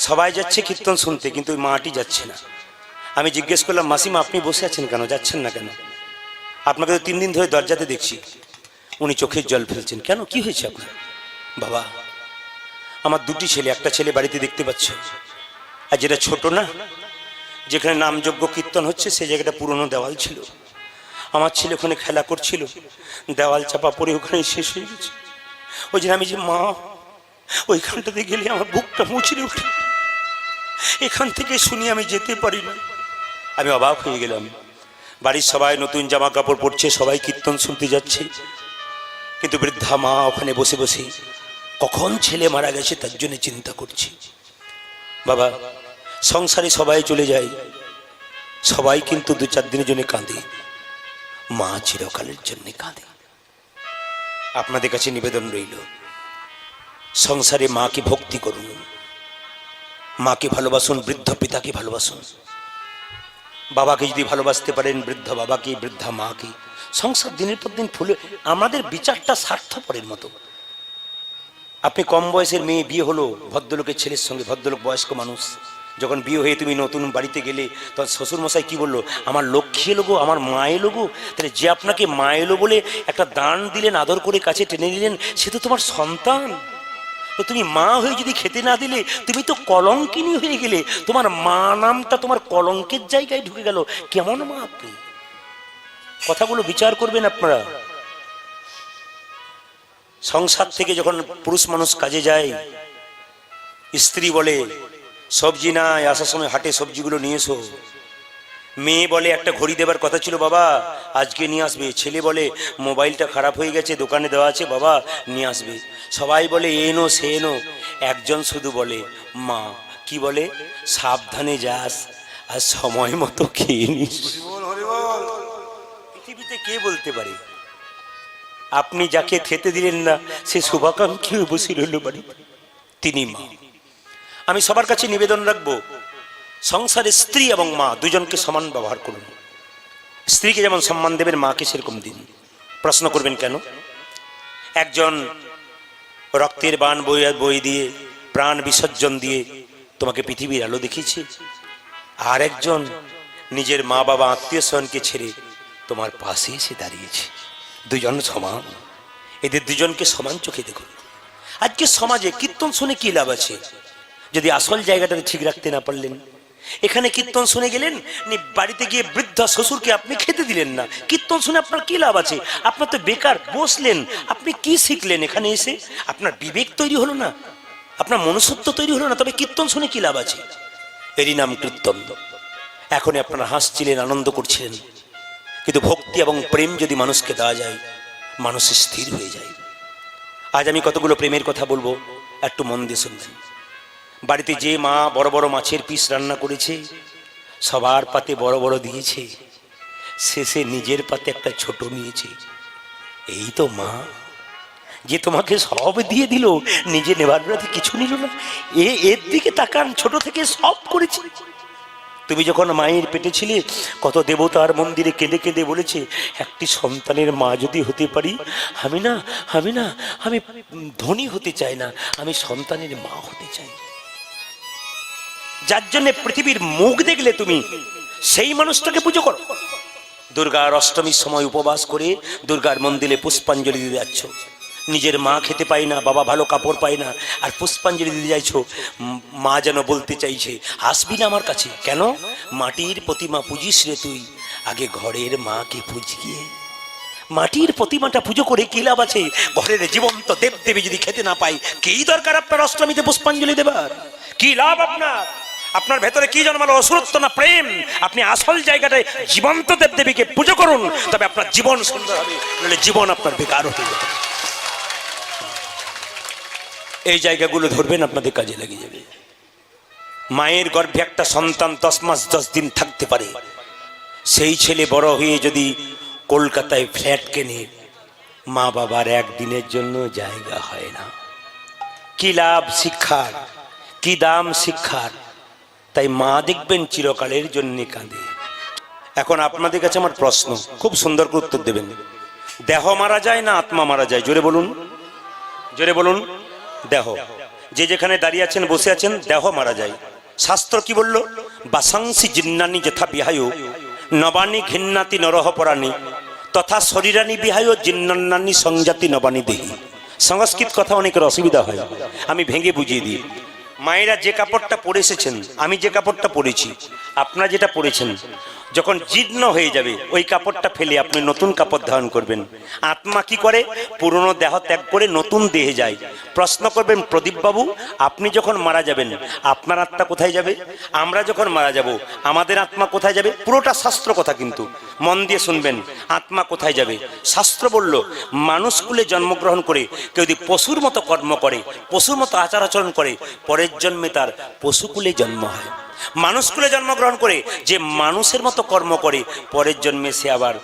সবাই যাচ্ছে কীর্তন শুনতে, কিন্তু ওই মাটি যাচ্ছে না। আমি জিজ্ঞেস করলাম, মাসিমা আপনি বসে আছেন কেন, যাচ্ছেন না কেন? আপনাকে তো 3 দিন ধরে দরজাতে দেখছি। উনি চোখের জল ফেলছেন। কেন, কি হয়েছে আপনার? বাবা, আমার 2টি ছেলে, একটা ছেলে বাড়িতে দেখতে পাচ্ছ, আর যেটা ছোট না, যেখানে নামযজ্ঞ কীর্তন হচ্ছে সেই জায়গাটা পুরনো দেওয়াল ছিল। আমার ছেলে ওখানে খেলা করছিল, দেওয়াল চাপা পড়ে ওখানে শেষ হয়ে গেছে। ওই জন্য আমি যে মা, ওইখানটাতে গেলে আমার বুকটা মুচড়ে ওঠে। এখান থেকে শুনি আমি যেতে পারি না। আমি অবাক হয়ে গেলাম। বাড়ির সবাই নতুন জামা কাপড় পরছে, সবাই কীর্তন শুনতে যাচ্ছে, কিন্তু বৃদ্ধা মা ওখানে বসে বসে কখন ছেলে মারা গেছে তার জন্য চিন্তা করছি। বাবা, সংসারে সবাই চলে যায়, সবাই কিন্তু 2-4 দিনের জন্য কাঁদে, মা চিরকালের জন্য কাঁদে। আপনাদের কাছে নিবেদন রইল, সংসারে মাকে ভক্তি করুন, মাকে ভালোবাসুন, বৃদ্ধ পিতাকে ভালোবাসুন। বাবাকে যদি ভালোবাসতে পারেন, বৃদ্ধ বাবাকে, বৃদ্ধা মাকে, সংসার দিনের পর দিন ফুলে। আমাদের বিচারটা স্বার্থপরের মতো। আপনি কম বয়সের মেয়ে, বিয়ে হলো ভদ্রলোকের ছেলের সঙ্গে, ভদ্রলোক বয়স্ক মানুষ, যখন বিয়ে হয়ে তুমি নতুন বাড়িতে গেলে, তখন শ্বশুরমশাই কি বললো, আমার লক্ষ্মী এলো গো, আমার মা এলো গো। তাহলে যে আপনাকে মা এলো বলে একটা দান দিলেন, আদর করে কাছে টেনে নিলেন, সে তো তোমার সন্তান। তো তুমি মা হয়ে যদি খেতে না দিলে, তুমি তো কলঙ্কিনী হয়ে গেলে। তোমার মা নামটা তোমার কলঙ্কের জায়গায় ঢুকে গেল। কেমন মা আপনি? কথাগুলো বিচার করবেন আপনারা। সংসার থেকে যখন পুরুষ মানুষ কাজে যায়, স্ত্রী বলে সবজি নাই, আসার সময় হাটে সবজিগুলো নিয়ে এসো। মেয়ে বলে একটা ঘড়ি দেবার কথা ছিল, বাবা আজকে নিয়ে আসবে। ছেলে বলে মোবাইলটা খারাপ হয়ে গেছে, দোকানে দেওয়া আছে, বাবা নিয়ে আসবে। সবাই বলে এনো সে এনো, একজন শুধু বলে মা। কি বলে? সাবধানে যাস আর সময় মতো খেয়ে নিস। পৃথিবীতে কে বলতে পারে আপনি যাকে খেতে দিলেন না সে শুভাকাঙ্ক্ষী বসে রইল বাড়িতে? তিনি মা। আমি সবার কাছে নিবেদন রাখবো, সংসারে স্ত্রী এবং মা দুজনকে সমান ব্যবহার করুন। স্ত্রীকে যেমন সম্মান দেবেন, মাকে সেরকম দিন। প্রশ্ন করবেন কেন? একজন রক্তের বাণ বই দিয়ে, প্রাণ বিসর্জন দিয়ে তোমাকে পৃথিবীর আলো দেখিয়েছে, আর একজন নিজের মা বাবা আত্মীয় স্বজনকে ছেড়ে তোমার পাশে এসে দাঁড়িয়েছে। দুজন সমান, এদের দুজনকে সমান চোখে দেখুন। আজকে সমাজে কীর্তন শুনে কি লাভ আছে যদি আসল জায়গাটাকে ঠিক রাখতে না পারলেন? এখানে কীর্তন শুনে গেলেন, বাড়িতে গিয়ে বৃদ্ধ শ্বশুরকে আপনি খেতে দিলেন না। কীর্তন শুনে আপনার কি লাভ আছে? আপনার তো বেকার বসলেন। আপনি কি শিখলেন এখানে এসে? আপনার বিবেক তৈরি হলো না, আপনার মনুষ্যত্ব তৈরি হলো না, তবে কীর্তন শুনে কি লাভ আছে? এরই নাম কীর্তন। এখনই আপনারা হাসছিলেন, আনন্দ করছিলেন, কিন্তু ভক্তি এবং প্রেম যদি মানুষকে দেওয়া যায়, মানুষ স্থির হয়ে যায়। আজ আমি কতগুলো প্রেমের কথা বলবো, একটু মন দিয়ে শুনবেন। বাড়িতে যে মা বড় বড় মাছের পিস রান্না করেছে, সবার পাতে বড় বড় দিয়েছে, শেষে নিজের পাতে একটা ছোট নিয়েছে, এই তো মা। যে তোমাকে সব দিয়ে দিল, নিজে নেবার রাতে কিছু নিল না। এর দিকে তাকান, ছোট থেকে সব করেছে। তুমি যখন মায়ের পেটে ছিলে, কত দেবতার মন্দিরে কেঁদে কেঁদে বলেছে, একটি সন্তানের মা যদি হতে পারি, আমি ধনী হতে চাই না, আমি সন্তানের মা হতে চাই। যার জন্য পৃথিবীর মুখ দেখলে তুমি সেই মানুষটাকে পুজো করো। দুর্গার অষ্টমীর সময় উপবাস করে দুর্গার মন্দিরে পুষ্পাঞ্জলি দিতে যাচ্ছ, নিজের মা খেতে পায় না, বাবা ভালো কাপড় পায় না, আর পুষ্পাঞ্জলি দিতে যাইছো। মা যেন বলতে চাইছে, আসবি না আমার কাছে? কেন? মাটির প্রতিমা পুজিস রে তুই, আগে ঘরের মাকে পুজিয়ে। মাটির প্রতিমাটা পুজো করে কি লাভ আছে? ঘরের জীবন্ত দেবদেবী যদি খেতে না পাই, কি দরকার আপনার অষ্টমীতে পুষ্পাঞ্জলি দেবার? কি লাভ আপনার? আপনার ভেতরে কি জন্মালো? অসুরত্ব না প্রেম? আপনি আসল জায়গাটায় জীবন্ত দেবদেবীকে পুজো করুন, তবে আপনার জীবন সুন্দর হবে, নাহলে জীবন আপনার বেকার হয়ে যাবে। এই জায়গাগুলো ধরবেন, আপনাদের কাজে লেগে যাবে। মায়ের গর্ভে একটা সন্তান 10 মাস 10 দিন থাকতে পারে। সেই ছেলে বড় হয়ে যদি কলকাতায় ফ্ল্যাট কেনে, মা বাবার একদিনের জন্য জায়গা হয় না। কি লাভ শিক্ষার, কি দাম শিক্ষার? তাই মা দেখবেন চিরকালের জন্য কাঁদে। এখন আপনাদের কাছে আমার প্রশ্ন, খুব সুন্দর করে উত্তর দেবেন। দেহ মারা যায় না আত্মা মারা যায়? জোরে বলুন, জোরে বলুন। দেহ। যে যেখানে দাঁড়িয়ে আছেন বসে আছেন দেহ মারা যায়। শাস্ত্র কি বলল? বাসাংসি জিন্নানি যথা বিহায় নবানী ঘিন্নাতি নরহ পরাণী তথা শরীরানি বিহায় জিন্নান্নানি সংজাতি নবানী দেহি। সংস্কৃত কথা অনেকের অসুবিধা হয়, আমি ভেঙে বুঝিয়ে দিই। মায়েরা যে কাপড়টা পরে এসেছেন, আমি যে কাপড়টা পরেছি, আপনারা যেটা পরেছেন, যখন জীর্ণ হয়ে যাবে ওই কাপড়টা ফেলে আপনি নতুন কাপড় ধারণ করবেন। আত্মা কি করে? পুরনো দেহ ত্যাগ করে নতুন দেহে যায়। প্রশ্ন করবেন, প্রদীপ বাবু আপনি যখন মারা যাবেন আপনার আত্মা কোথায় যাবে? আমরা যখন মারা যাব আমাদের আত্মা কোথায় যাবে? পুরোটা শাস্ত্র কথা, কিন্তু মন দিয়ে শুনবেন। আত্মা কোথায় যাবে? শাস্ত্র বলল, মানুষ কুলে জন্মগ্রহণ করে কেউ যদি পশুর মতো কর্ম করে, পশুর মতো আচার আচরণ করে, পরের জন্মে তার পশুকুলে জন্ম হয়। মানুষ কুলে জন্মগ্রহণ করে যে মানুষের মতো কর্ম করে, পরের জন্মে সে আবার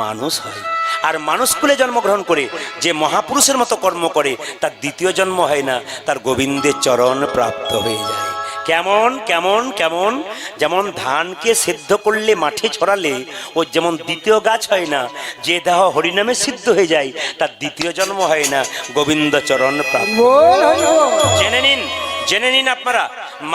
মানুষ হয়। আর মানুষ কুলে জন্মগ্রহণ করে যে মহাপুরুষের মতো কর্ম করে, তার দ্বিতীয় জন্ম হয় না, তার গোবিন্দের চরণ প্রাপ্ত হয়ে যায়। কেমন কেমন কেমন? যেমন ধানকে সিদ্ধ করলে মাঠে ছড়ালে ও যেমন দ্বিতীয় গাছ হয় না, যে দেহ হরিনামে সিদ্ধ হয়ে যায় তার দ্বিতীয় জন্ম হয় না, গোবিন্দ চরণ প্রাপ্ত। জেনে নিন, জেনে নিন আপনারা,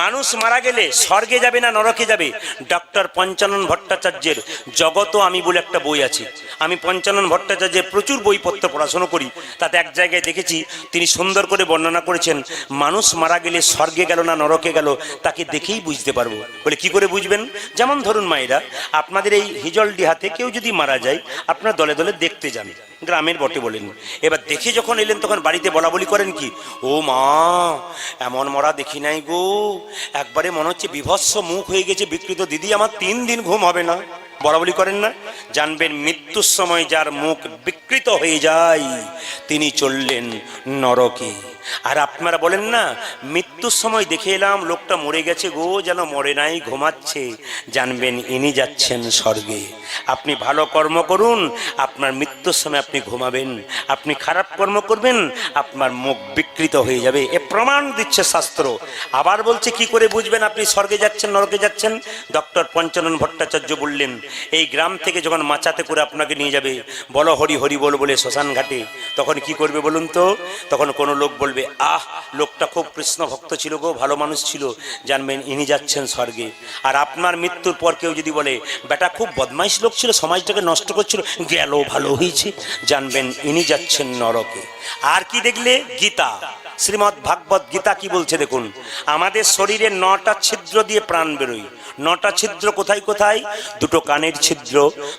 মানুষ মারা গেলে স্বর্গে যাবে না নরকে যাবে? ডক্টর পঞ্চানন ভট্টাচার্যের জগত আমি বলে একটা বই আছে। আমি পঞ্চানন ভট্টাচার্যের প্রচুর বইপত্র পড়াশোনা করি, তাতে এক জায়গায় দেখেছি তিনি সুন্দর করে বর্ণনা করেছেন, মানুষ মারা গেলে স্বর্গে গেল না নরকে গেল তাকে দেখেই বুঝতে পারবো। বলে কি করে বুঝবেন? যেমন ধরুন মায়েরা, আপনাদের এই হিজলডিহাতে কেউ যদি মারা যায় আপনারা দলে দলে দেখতে যান, গ্রামের বটে বলেন। এবার দেখে যখন এলেন তখন বাড়িতে বলা বলি করেন কি, ও মা এমন মরা দেখি নাই গো, একবারে মনে হচ্ছে বিভৎস মুখ হয়ে গেছে বিকৃত, দিদি আমার 3 দিন ঘুম হবে না। বলা বলি করেন না? জানবেন মৃত্যুর সময় যার মুখ বিকৃত হয়ে যায় তিনি চললেন নরকে। আর আপনারা বলেন না, মৃত্যুর সময় দেখে এলাম লোকটা মরে গেছে গো, যেন মরে নাই, ঘুমাচ্ছে, জানবেন ইনি যাচ্ছেন স্বর্গে। আপনি ভালো কর্ম করুন, আপনার মৃত্যুর সময় আপনি ঘুমাবেন। আপনি খারাপ কর্ম করবেন, আপনার মুখ বিকৃত হয়ে যাবে। এ প্রমাণ দিচ্ছে শাস্ত্র। আবার বলছে কি করে বুঝবেন আপনি স্বর্গে যাচ্ছেন নরকে যাচ্ছেন? ডক্টর পঞ্চানন ভট্টাচার্য বললেন, এই গ্রাম থেকে যখন মাচাতে করে আপনাকে নিয়ে যাবে, বলো হরি হরি বল বলে শ্মশান ঘাটে, তখন কি করবে বলুন তো? তখন কোনো লোক বলবে, আহ লোকটা খুব কৃষ্ণ ভক্ত ছিল গো, ভালো মানুষ ছিল, জানবেন ইনি যাচ্ছেন স্বর্গে। আর আপনার মৃত্যুর পর কেউ যদি বলে, বেটা খুব বদমাইশ লোক ছিল, সমাজটাকে নষ্ট করছিল, গেল ভালো হয়েছে, জানবেন ইনি যাচ্ছেন নরকে। আর কি দেখলে? গীতা, শ্রীমদ্ ভাগবত গীতা কি বলছে দেখুন, আমাদের শরীরে 9টা ছিদ্র দিয়ে প্রাণ বেরোয়। 9টা ছিদ্র কোথায় কোথায়? 2টো কানের ছিদ্র,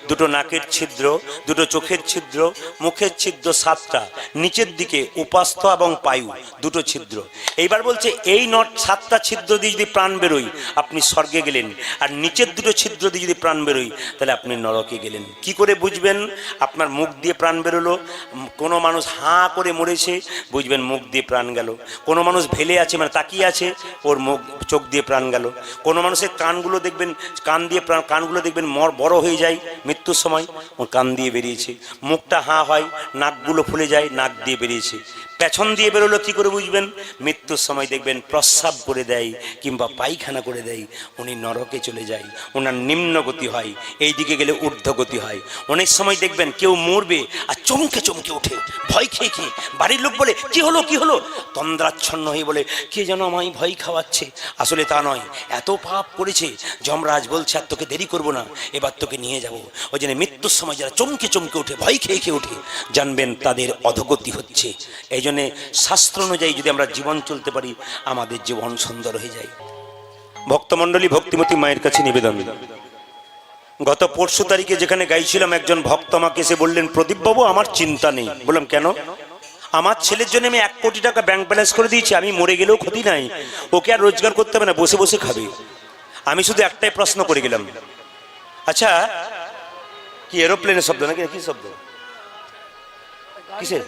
2টো নাকের ছিদ্র, 2টো চোখের ছিদ্র, মুখের ছিদ্র 7টা, নিচের দিকে উপাস্থ এবং পায়ু 2টো ছিদ্র। এইবার বলছে এই 7টা ছিদ্র দিয়ে যদি প্রাণ বেরোয় আপনি স্বর্গে গেলেন, আর নিচের 2টো ছিদ্র দিয়ে যদি প্রাণ বেরোয় তাহলে আপনি নরকে গেলেন। কি করে বুঝবেন? আপনার মুখ দিয়ে প্রাণ বেরোলো, কোনো মানুষ হাঁ করে মরেছে, বুঝবেন মুখ দিয়ে প্রাণ গেল। কোনো মানুষ ভেলে আছে, মানে তাকিয়ে আছে, ওর মুখ চোখ দিয়ে প্রাণ গেল। কোনো মানুষের কানগুলো দেখবেন, কানগুলো দেখবেন বড় হয়ে যায় মৃত্যুর সময়, ওর কান দিয়ে বেরিয়েছে। মুখটা হাঁ হয়, নাকগুলো ফুলে যায়, নাক দিয়ে বেরিয়েছে। পেছন দিয়ে বেরোলো কি করে বুঝবেন? মৃত্যুর সময় দেখবেন প্রস্রাব করে দেয় কিংবা পায়খানা করে দেয়, উনি নরকে চলে যায়, ওনার নিম্ন গতি হয়, এই দিকে গেলে ঊর্ধ্ব গতি হয়। অনেক সময় দেখবেন কেউ মরবে আর চমকে চমকে ওঠে, ভয় খেয়ে খেয়ে। বাড়ির লোক বলে, কি হলো কি হলো? তন্দ্রাচ্ছন্ন হয়ে বলে, কে যেন আমায় ভয় খাওয়াচ্ছে। আসলে তা নয়, এত পাপ করেছে, যমরাজ বলছে আর তোকে দেরি করবো না, এবার তোকে নিয়ে যাবো। ওই জন্য মৃত্যুর সময় যারা চমকে চমকে ওঠে, ভয় খেয়ে খেয়ে ওঠে, জানবেন তাদের অধোগতি হচ্ছে। এই জন্যে শাস্ত্র অনুযায়ী যদি আমরা জীবন চলতে পারি আমাদের জীবন সুন্দর হয়ে যায়। ভক্তমণ্ডলী, ভক্তিমতী মায়ের কাছে নিবেদন, গত পরশু তারিখে যেখানে গাইছিলাম একজন ভক্ত আমাকে এসে বললেন, প্রদীপ বাবু আমার চিন্তা নেই। বললাম কেন? আমার ছেলের জন্য আমি 1 কোটি টাকা ব্যাংক ব্যালেন্স করে দিয়েছি, আমি মরে গেলেও ক্ষতি নাই, ওকে আর রোজগার করতে হবে না, বসে বসে খাবে। আমি শুধু একটাই প্রশ্ন করে গেলাম, আচ্ছা কি এরোপ্লেনের শব্দ নাকি কি শব্দ কিসের?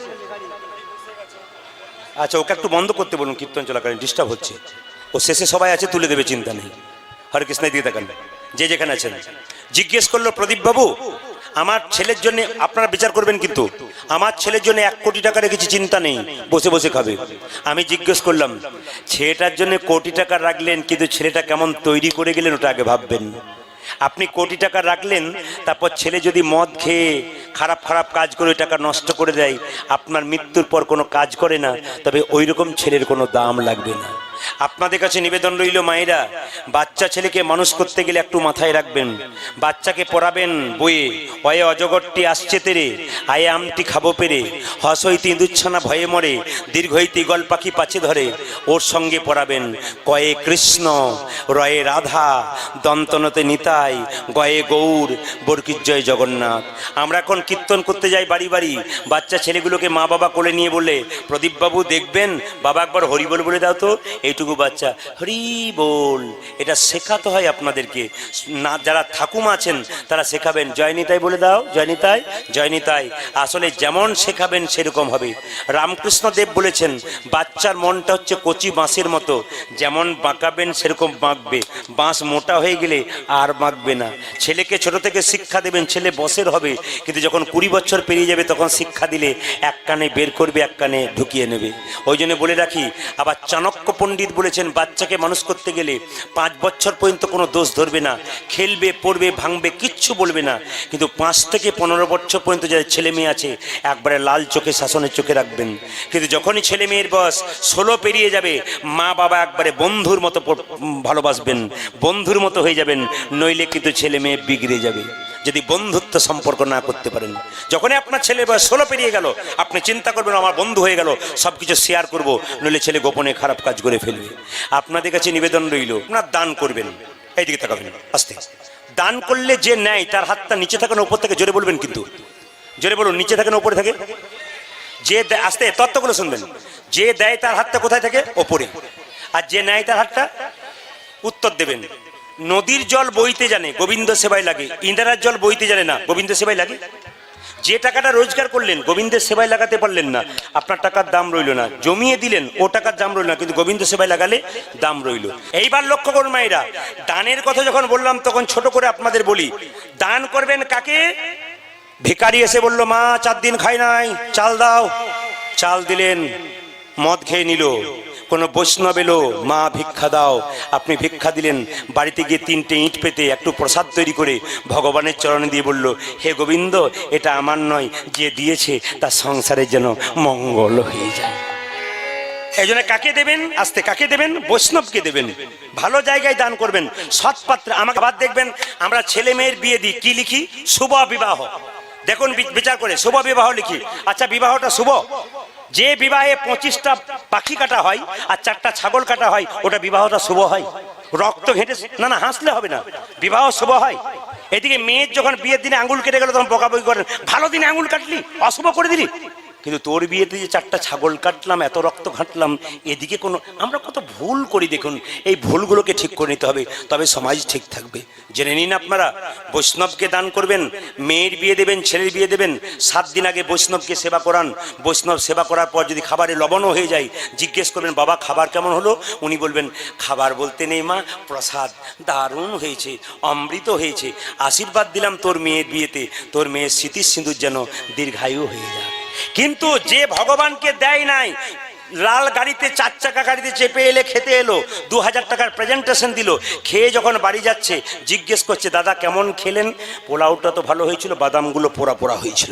আচ্ছা ওকে একটু বন্ধ করতে বলুন, কীর্তন চলাকালীন ডিস্টার্ব হচ্ছে। ও শেষে সবাই আছে, তুলে দেবে, চিন্তা নেই। হরে কৃষ্ণ দিয়ে থাকেন যে যেখানে আছেন। জিজ্ঞেস করলো, প্রদীপ বাবু আমার ছেলের জন্য আপনারা বিচার করবেন, কিন্তু আমার ছেলের জন্য 1 কোটি টাকা রেখেছি, চিন্তা নেই, বসে বসে খাবে। আমি জিজ্ঞেস করলাম, ছেলেটার জন্য কোটি টাকা রাখলেন, কিন্তু ছেলেটা কেমন তৈরি করে গেলেন ওটা আগে ভাববেন। আপনি কোটি টাকা রাখলেন, তারপর ছেলে যদি মদ খেয়ে খারাপ খারাপ কাজ করে ওই টাকা নষ্ট করে দেয়, আপনার মৃত্যুর পর কোনো কাজ করে না, তবে ওই রকম ছেলের কোনো দাম লাগবে না। আপনাদের কাছে নিবেদন রইল মায়েরা, বাচ্চা ছেলেকে মানুষ করতে গেলে একটু মাথায় রাখবেন, বাচ্চাকে পড়াবেন বইয়ে, অয়ে অজগরটি আসছে তেরে, আয়ে আমটি খাবো পেরে, হসইতি ইঁদুচ্ছানা ভয়ে মরে, দীর্ঘইতি গল পাখি পাছে ধরে, ওর সঙ্গে পড়াবেন কয়ে কৃষ্ণ, রয়ে রাধা, দন্তনতে নিতাই, গয়ে গৌর, বরকির জয় জগন্নাথ। আমরা এখন কীর্তন করতে যাই বাড়ি বাড়ি, বাচ্চা ছেলেগুলোকে মা বাবা কোলে নিয়ে বললে, প্রদীপবাবু দেখবেন, বাবা একবার হরি বল বলে দাও তো। এইটুকু বাচ্চা হরি বল, এটা শেখাতে হয় আপনাদেরকে না। যারা ঠাকুমা আছেন তারা শেখাবেন, জয়নিতাই বলে দাও, জয়নিতাই জয়নিতাই। আসলে যেমন শেখাবেন সেরকম হবে। রামকৃষ্ণ দেব বলেছেন, বাচ্চার মনটা হচ্ছে কচি বাঁশের মতো, যেমন বাঁকাবেন সেরকম বাঁকবে, বাঁশ মোটা হয়ে গেলে আর বাঁকবে না। ছেলেকে ছোট থেকে শিক্ষা দেবেন, ছেলে বসের হবে, কিন্তু যখন 20 বছর পেরিয়ে যাবে তখন শিক্ষা দিলে এক কানে বের করবে, এক কানে ঢুকিয়ে নেবে। ওই জন্য বলে রাখি, আবার চাণক্য পণ্ডিত বলেছেন, বাচ্চাকে মানুষ করতে গেলে 5 বছর পর্যন্ত কোনো দোষ ধরবে না, খেলবে পড়বে ভাঙবে কিচ্ছু বলবে না, কিন্তু 5 থেকে 15 বছর পর্যন্ত যাদের ছেলে মেয়ে আছে একবারে লাল চোখে শাসনের চোখে রাখবেন। কিন্তু যখনই ছেলে মেয়ের বয়স 16 পেরিয়ে যাবে, মা বাবা একবারে বন্ধুর মতো ভালোবাসবেন, বন্ধুর মতো হয়ে যাবেন, নইলে কিন্তু ছেলে মেয়ে বিগড়ে যাবে যদি বন্ধুত্ব সম্পর্ক না করতে পারেন। যখনই আপনার ছেলে বয়স 16 পেরিয়ে গেল, আপনি চিন্তা করবেন আমার বন্ধু হয়ে গেল, সব কিছু শেয়ার করবো, নইলে ছেলে গোপনে খারাপ কাজ করে ফেলবে। আপনাদের কাছে নিবেদন রইল, আপনার দান করবেন, এইদিকে তাকাবেন, আস্তে। দান করলে যে নেয় তার হাতটা নিচে থাকে না উপর থেকে, জোরে বলবেন কিন্তু, জোরে বলুন, নিচে থাকে না উপরে থাকে? যে আস্তে তত্ত্বগুলো শুনবেন, যে দেয় তার হাতটা কোথায় থাকে? ওপরে। আর যে নেয় তার হাতটা উত্তর দেবেন। নদীর জল বইতে জানে, গোবিন্দ সেবায় লাগে। ইন্দিরার জল বইতে জানে না, গোবিন্দ সেবায় লাগে। যে টাকাটা রোজগার করলেন, গোবিন্দের সেবায় লাগাতে পারলেন না, আপনার টাকার দাম রইল না। জমিয়ে দিলেন, ও টাকার দাম রইল না, কিন্তু গোবিন্দ সেবায় লাগালে দাম রইল। এইবার লক্ষ্য করুন মায়েরা, দানের কথা যখন বললাম তখন ছোট করে আপনাদের বলি, দান করবেন কাকে? ভিখারি এসে বলল, মা 4 দিন খাই নাই, চাল দাও, চাল দিলেন, মদ খেয়ে নিল। কোনো বৈষ্ণব এলো, মা ভিক্ষা দাও, আপনি ভিক্ষা দিলেন। বাড়িতে গিয়ে 3টে ইট পেতে একটু প্রসাদ তৈরি করে ভগবানের চরণে দিয়ে বলল, হে গোবিন্দ, এটা আমার নয়, যে দিয়েছে তার সংসারের যেন মঙ্গল হয়ে যায়। এই জন্য কাকে দেবেন? আস্তে, কাকে দেবেন? বৈষ্ণবকে দেবেন। ভালো জায়গায় দান করবেন, সৎ পাত্রে। আমাকে আবার দেখবেন, আমরা ছেলে মেয়ের বিয়ে দিই, কি লিখি? শুভ বিবাহ। দেখুন বিচার করে, শুভ বিবাহ লিখি। আচ্ছা, বিবাহটা শুভ? যে বিবাহে 25টা পাখি কাটা হয় আর 4টা ছাগল কাটা হয়, ওটা বিবাহটা শুভ হয়? রক্ত ঘেঁটে না, না, হাসলে হবে না, বিবাহ শুভ হয়। এদিকে মেয়ের যখন বিয়ের দিনে আঙুল কেটে গেল তখন বকাবকি করেন, ভালো দিনে আঙুল কাটলি, অশুভ করে দিলি। কিন্তু তোর বিয়েতে যে 4টা ছাগল কাটলাম, এত রক্ত ঘাটলাম, এদিকে কোনো, আমরা কত ভুল করি দেখুন। এই ভুলগুলোকে ঠিক করে নিতে হবে, তবে সমাজ ঠিক থাকবে। জেনে নিন আপনারা, বৈষ্ণবকে দান করবেন, মেয়ের বিয়ে দেবেন, ছেলের বিয়ে দেবেন, 7 দিন আগে বৈষ্ণবকে সেবা করান। বৈষ্ণব সেবা করার পর যদি খাবারে লবণও হয়ে যায়, জিজ্ঞেস করবেন, বাবা খাবার কেমন হলো? উনি বলবেন, খাবার বলতে নেই মা, প্রসাদ দারুণ হয়েছে, অমৃত হয়েছে, আশীর্বাদ দিলাম তোর মেয়ের বিয়েতে, তোর মেয়ের স্মৃতির সিঁদুর যেন দীর্ঘায়ু হয়ে যায়। কিন্তু যে ভগবানকে দেয় নাই, লাল গাড়িতে 4 চাকা গাড়িতে চেপে এলে খেতে এলো, 2000 টাকার প্রেজেন্টেশন দিল, খেয়ে যখন বাড়ি যাচ্ছে জিজ্ঞেস করছে, দাদা কেমন খেলেন? পোলাওটা তো ভালো হয়েছিল, বাদামগুলো পোড়া পোড়া হয়েছিল।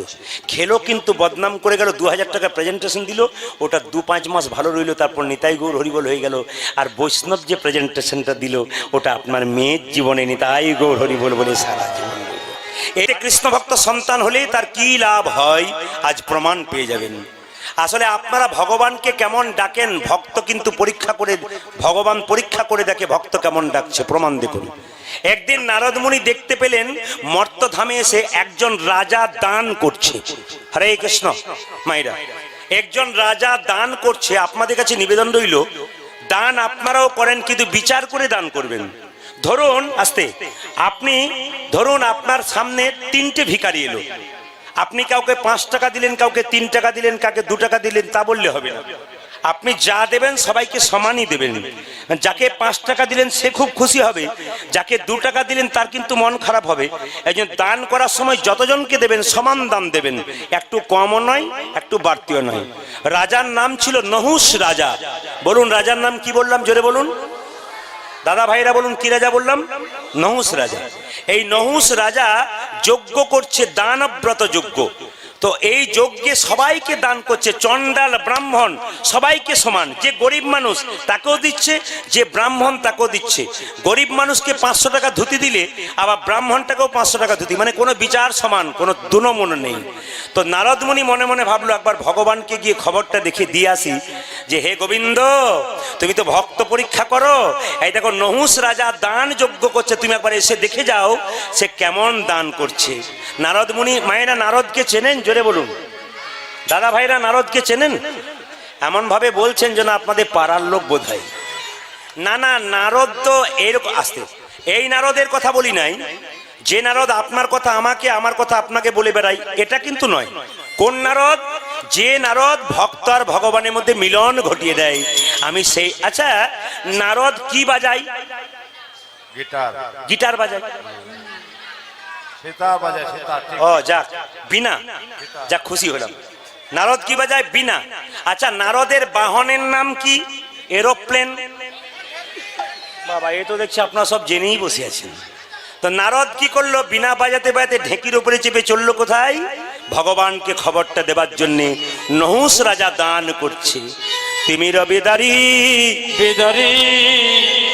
খেলো কিন্তু বদনাম করে গেল, 2000 টাকা প্রেজেন্টেশন দিল, ওটা 2-5 মাস ভালো রইল, তারপর নিতাই গৌর হরিবল হয়ে গেল। আর বৈষ্ণব যে প্রেজেন্টেশনটা দিল, ওটা আপনার মেয়ের জীবনে নিতাই গৌর হরিবল বলে সারা জীবন রইল। এতে কৃষ্ণ ভক্ত সন্তান হলে তার কি লাভ হয়, আজ প্রমাণ পেয়ে যাবেন। আসলে আপনারা ভগবানকে কেমন ডাকেন, ভক্ত কিন্তু পরীক্ষা করে, ভগবান পরীক্ষা করে দেখে ভক্ত কেমন ডাকছে, প্রমাণ দেখুন। একদিন নারদ মুনি দেখতে পেলেন মর্তধামে এসে একজন রাজা দান করছে। হরে কৃষ্ণ মাইরা, একজন রাজা দান করছে। আপনাদের কাছে নিবেদন রইল, দান আপনারাও করেন, কিন্তু বিচার করে দান করবেন। ধরুন, আস্তে, আপনি ধরুন আপনার সামনে 3টে ভিখারি এলো, আপনি কাউকে 5 টাকা দিলেন, কাউকে 3 টাকা দিলেন, কাউকে 2 টাকা দিলেন, তা বললে হবে না। আপনি যা দেবেন সবাইকে সমানই দেবেন। যাকে 5 টাকা দিলেন সে খুব খুশি হবে, যাকে 2 টাকা দিলেন তার কিন্তু মন খারাপ হবে। এই জন্য দান করার সময় যতজনকে দেবেন সমান দান দেবেন, একটু কমও নয়, একটু বাড়তিও নয়। রাজার নাম ছিল নহুষ রাজা। বলুন রাজার নাম কি বললাম, জোরে বলুন। দাদা ভাইরা বলুন কি রাজা বললাম? নহুষ রাজা। এই নহুষ রাজা যজ্ঞ করছে, দানব্রত যজ্ঞ। তো এই যজ্ঞে সবাইকে দান করছে, চণ্ডাল ব্রাহ্মণ সবাইকে সমান। যে গরিব মানুষ তাকেও দিচ্ছে, যে ব্রাহ্মণ তাকেও দিচ্ছে। গরিব মানুষকে 500 টাকা ধুতি দিলে আবার ব্রাহ্মণটাকেও 500 টাকা ধুতি, মানে কোনো বিচার সমান, কোনো দুনমন নেই। তো নারদমুনি মনে মনে ভাবলো একবার ভগবানকে গিয়ে খবরটা দেখে দিয়ে আসি যে হে গোবিন্দ, তুমি তো ভক্ত পরীক্ষা করো, এই দেখো নহুষ রাজা দান যজ্ঞ করছে, তুমি একবার এসে দেখে যাও সে কেমন দান করছে। নারদমুনি, মায়েরা নারদকে চেনেন? জোরে বলুন। দাদা ভাইরা নারদকে চেনেন? এমন ভাবে বলছেন যেন আপনাদের পাড়ার লোক বোধ হয়। না না, নারদ তো এরকম আসতে, এই নারদের কথা বলি নাই। যে নারদ আপনার কথা আমাকে, আমার কথা আপনাকে বলে বেড়াই, এটা কিন্তু নয়। কোন নারদ? যে নারদ ভক্ত আর ভগবানের মধ্যে মিলন ঘটিয়ে দেয়, আমি সেই। আচ্ছা, নারদ কি বাজাই? গিটার। গিটার বাজায়। সেতার বাজায়, সেতার। ও যাক, বীণা। যাক, খুশি হলাম। নারদ কি বাজায়? বীণা। আচ্ছা, নারদের বাহনের নাম কি? এরোপ্লেন। বাবা, এ তো দেখছি আপনারা সব জেনেই বসে আছেন। তো নারদ কি করলো? বীণা বাজাতে বাজাতে ঢেঁকির উপরে চেপে চললো কোথায়? ভগবানকে খবরটা দেবার জন্যে। নহুষ রাজা দান করছে। তিমির বেদারি বেদারি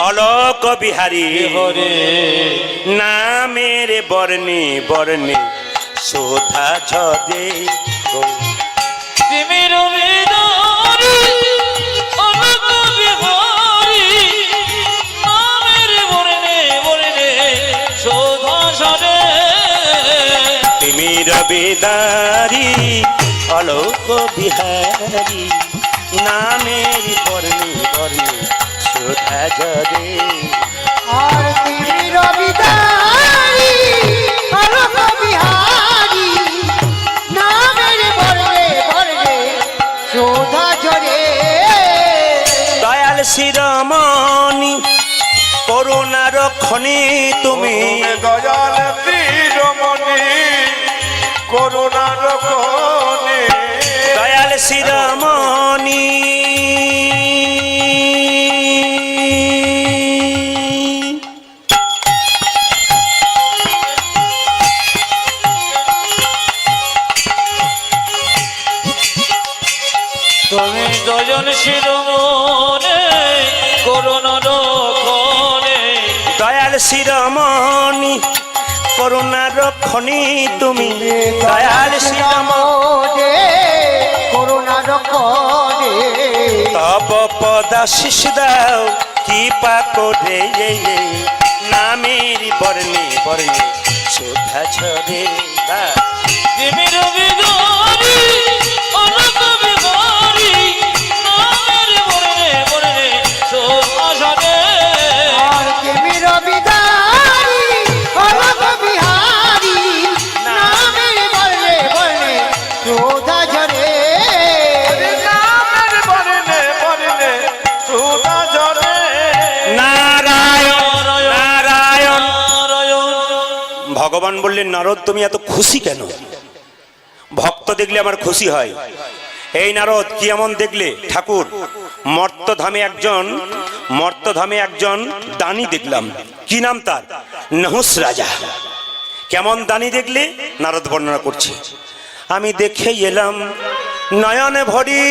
অলোক বিহারী হরে নামের বর্ণে বর্ণে শোধা ঝদে গো। তিমির বেদারি অলোক বিহারী নামের বর্ণে বর্ণে শোধা ঝদে। তিমির বেদারি অলোক বিহারী নামের বর্ণে বর্ণে শোধা ঝদে। আর তুমি রবিদারি অলোক বিহারী নামের বর্ণে বর্ণে শোধা ঝরে। দয়াল শিরোমণি করুণার ক্ষণে তুমি দয়াল শিরোমণি করুণার ক্ষণে। দয়াল শিরোমণি তুমি দয়াল শিরোমণি করুণার ক্ষণে। দয়াল শিরোমণি করুণার ক্ষণে তুমি দয়াল শিরোমণি করুণার ক্ষণে তব পদাশিস দাও কৃপা করে নামের বর্ণে বর্ণে শোধা ঝরে। তিমির বেদারি অলোক বিহারী নামের বর্ণে বর্ণে শোধা ঝরে। আর তুমি রবিদারি অলোক বিহারী নামের বর্ণে বর্ণে শোধা ঝরে। নামের বর্ণে বর্ণে শোধা ঝরে। নারায়ণ নারায়ণ। নারায়ণ। ভগবান বললেন, নারদ তুমি এত খুশি কেন? ভক্ত দেখলে আমার খুশি হয়। এই নারদ কি এমন দেখলে? ঠাকুর, মর্তধামে একজন দানি দেখলাম। কি নাম তার? নহুষ রাজা। কেমন দানি দেখলে? নারদ বর্ণনা করছে। আমি দেখে এলাম নয়নে ভরি,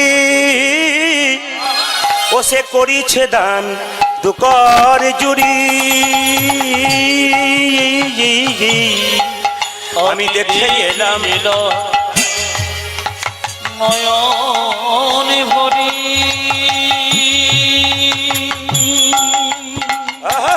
ও সে করিছে দান দুকর জুড়ি। আমি দেখে এলাম নয়নে ভরি। আহা!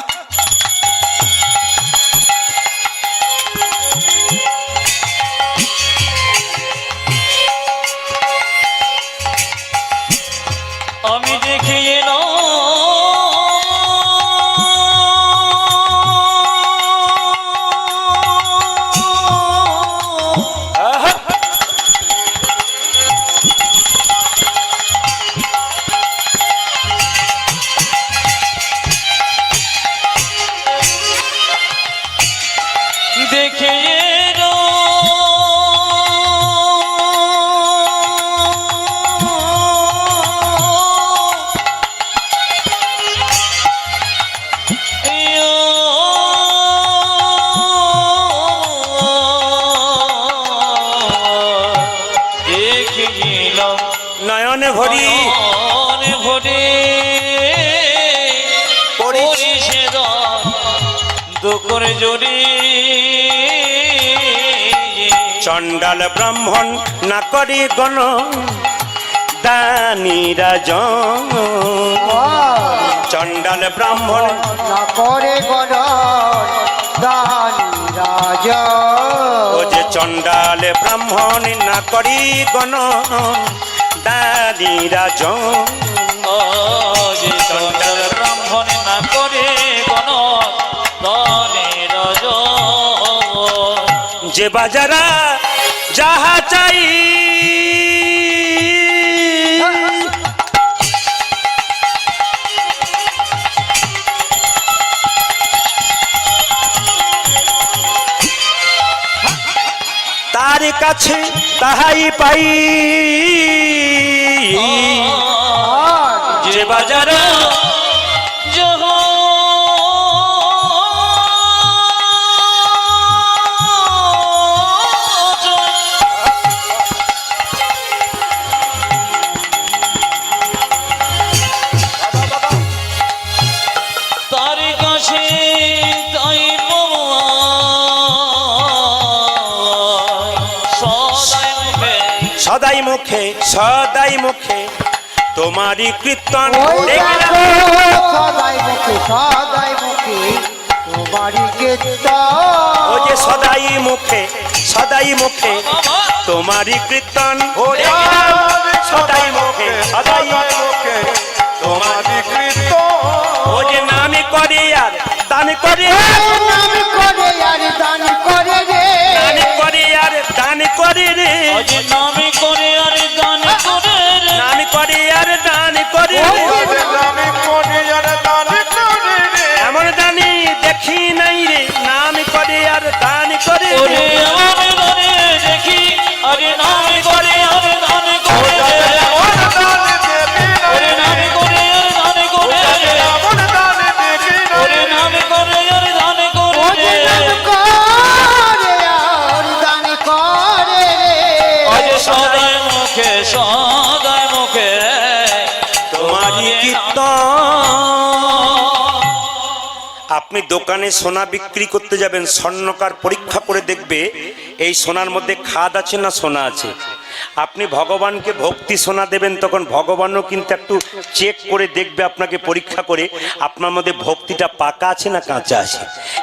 আমি দেখে এলাম আহা! ভরি নয়ন ভরে করিছে দান দুঃখের জড়ি চণ্ডাল ব্রাহ্মণ না করে গণ দানি রাজন চণ্ডাল ব্রাহ্মণ না করে গণ দানি রাজা ও যে চণ্ডাল ব্রাহ্মণ না করি গণ দানি রাজন যে চণ্ডাল ব্রাহ্মণ না করে গণ দানের যে বাজারা যাহা চাই তার কাছে তাহাই পাই যে বাজারা যহ তার কাছে তাই সদাই মুখে সদাই মুখে তোমারই কীর্তন ওই দেখো সদাই মুখে তোমারি কীর্তন ও যে সদাই মুখে তোমারই কীর্তন সদাই মুখে তোমারি কৃত ও যে নামে করে আর দান করে নাম করে আর দান করে রে দান করে আর দান করে রে অজি নামে করে আর দান করে রে নাম করে আর দান করে রে নামে কোনে আর দান করে রে এমন দানি দেখি নাই রে নাম করে আর দান করে ওরে রে আমার ঘরে দেখি আরে নামে করে আর দান করে রে ওর দান দেবি না ওরে নামে করে আর দান করে রে ওর দান দেবি না ওরে নামে করে আর দান করে ওই রে নাম করে আর দান করে রে আজ সদাই মুখে তোমারই কীর্তন আপনি দোকানে সোনা বিক্রি করতে যাবেন স্বর্ণকার পরীক্ষা করে দেখবে এই সোনার মধ্যে খাদ আছে না সোনা আছে আপনি ভগবানকে ভক্তি সোনা দেবেন তখন ভগবানও কিন্তু একটু চেক করে দেখবে আপনাকে পরীক্ষা করে আপনার মধ্যে ভক্তিটা পাকা আছে না কাঁচা আছে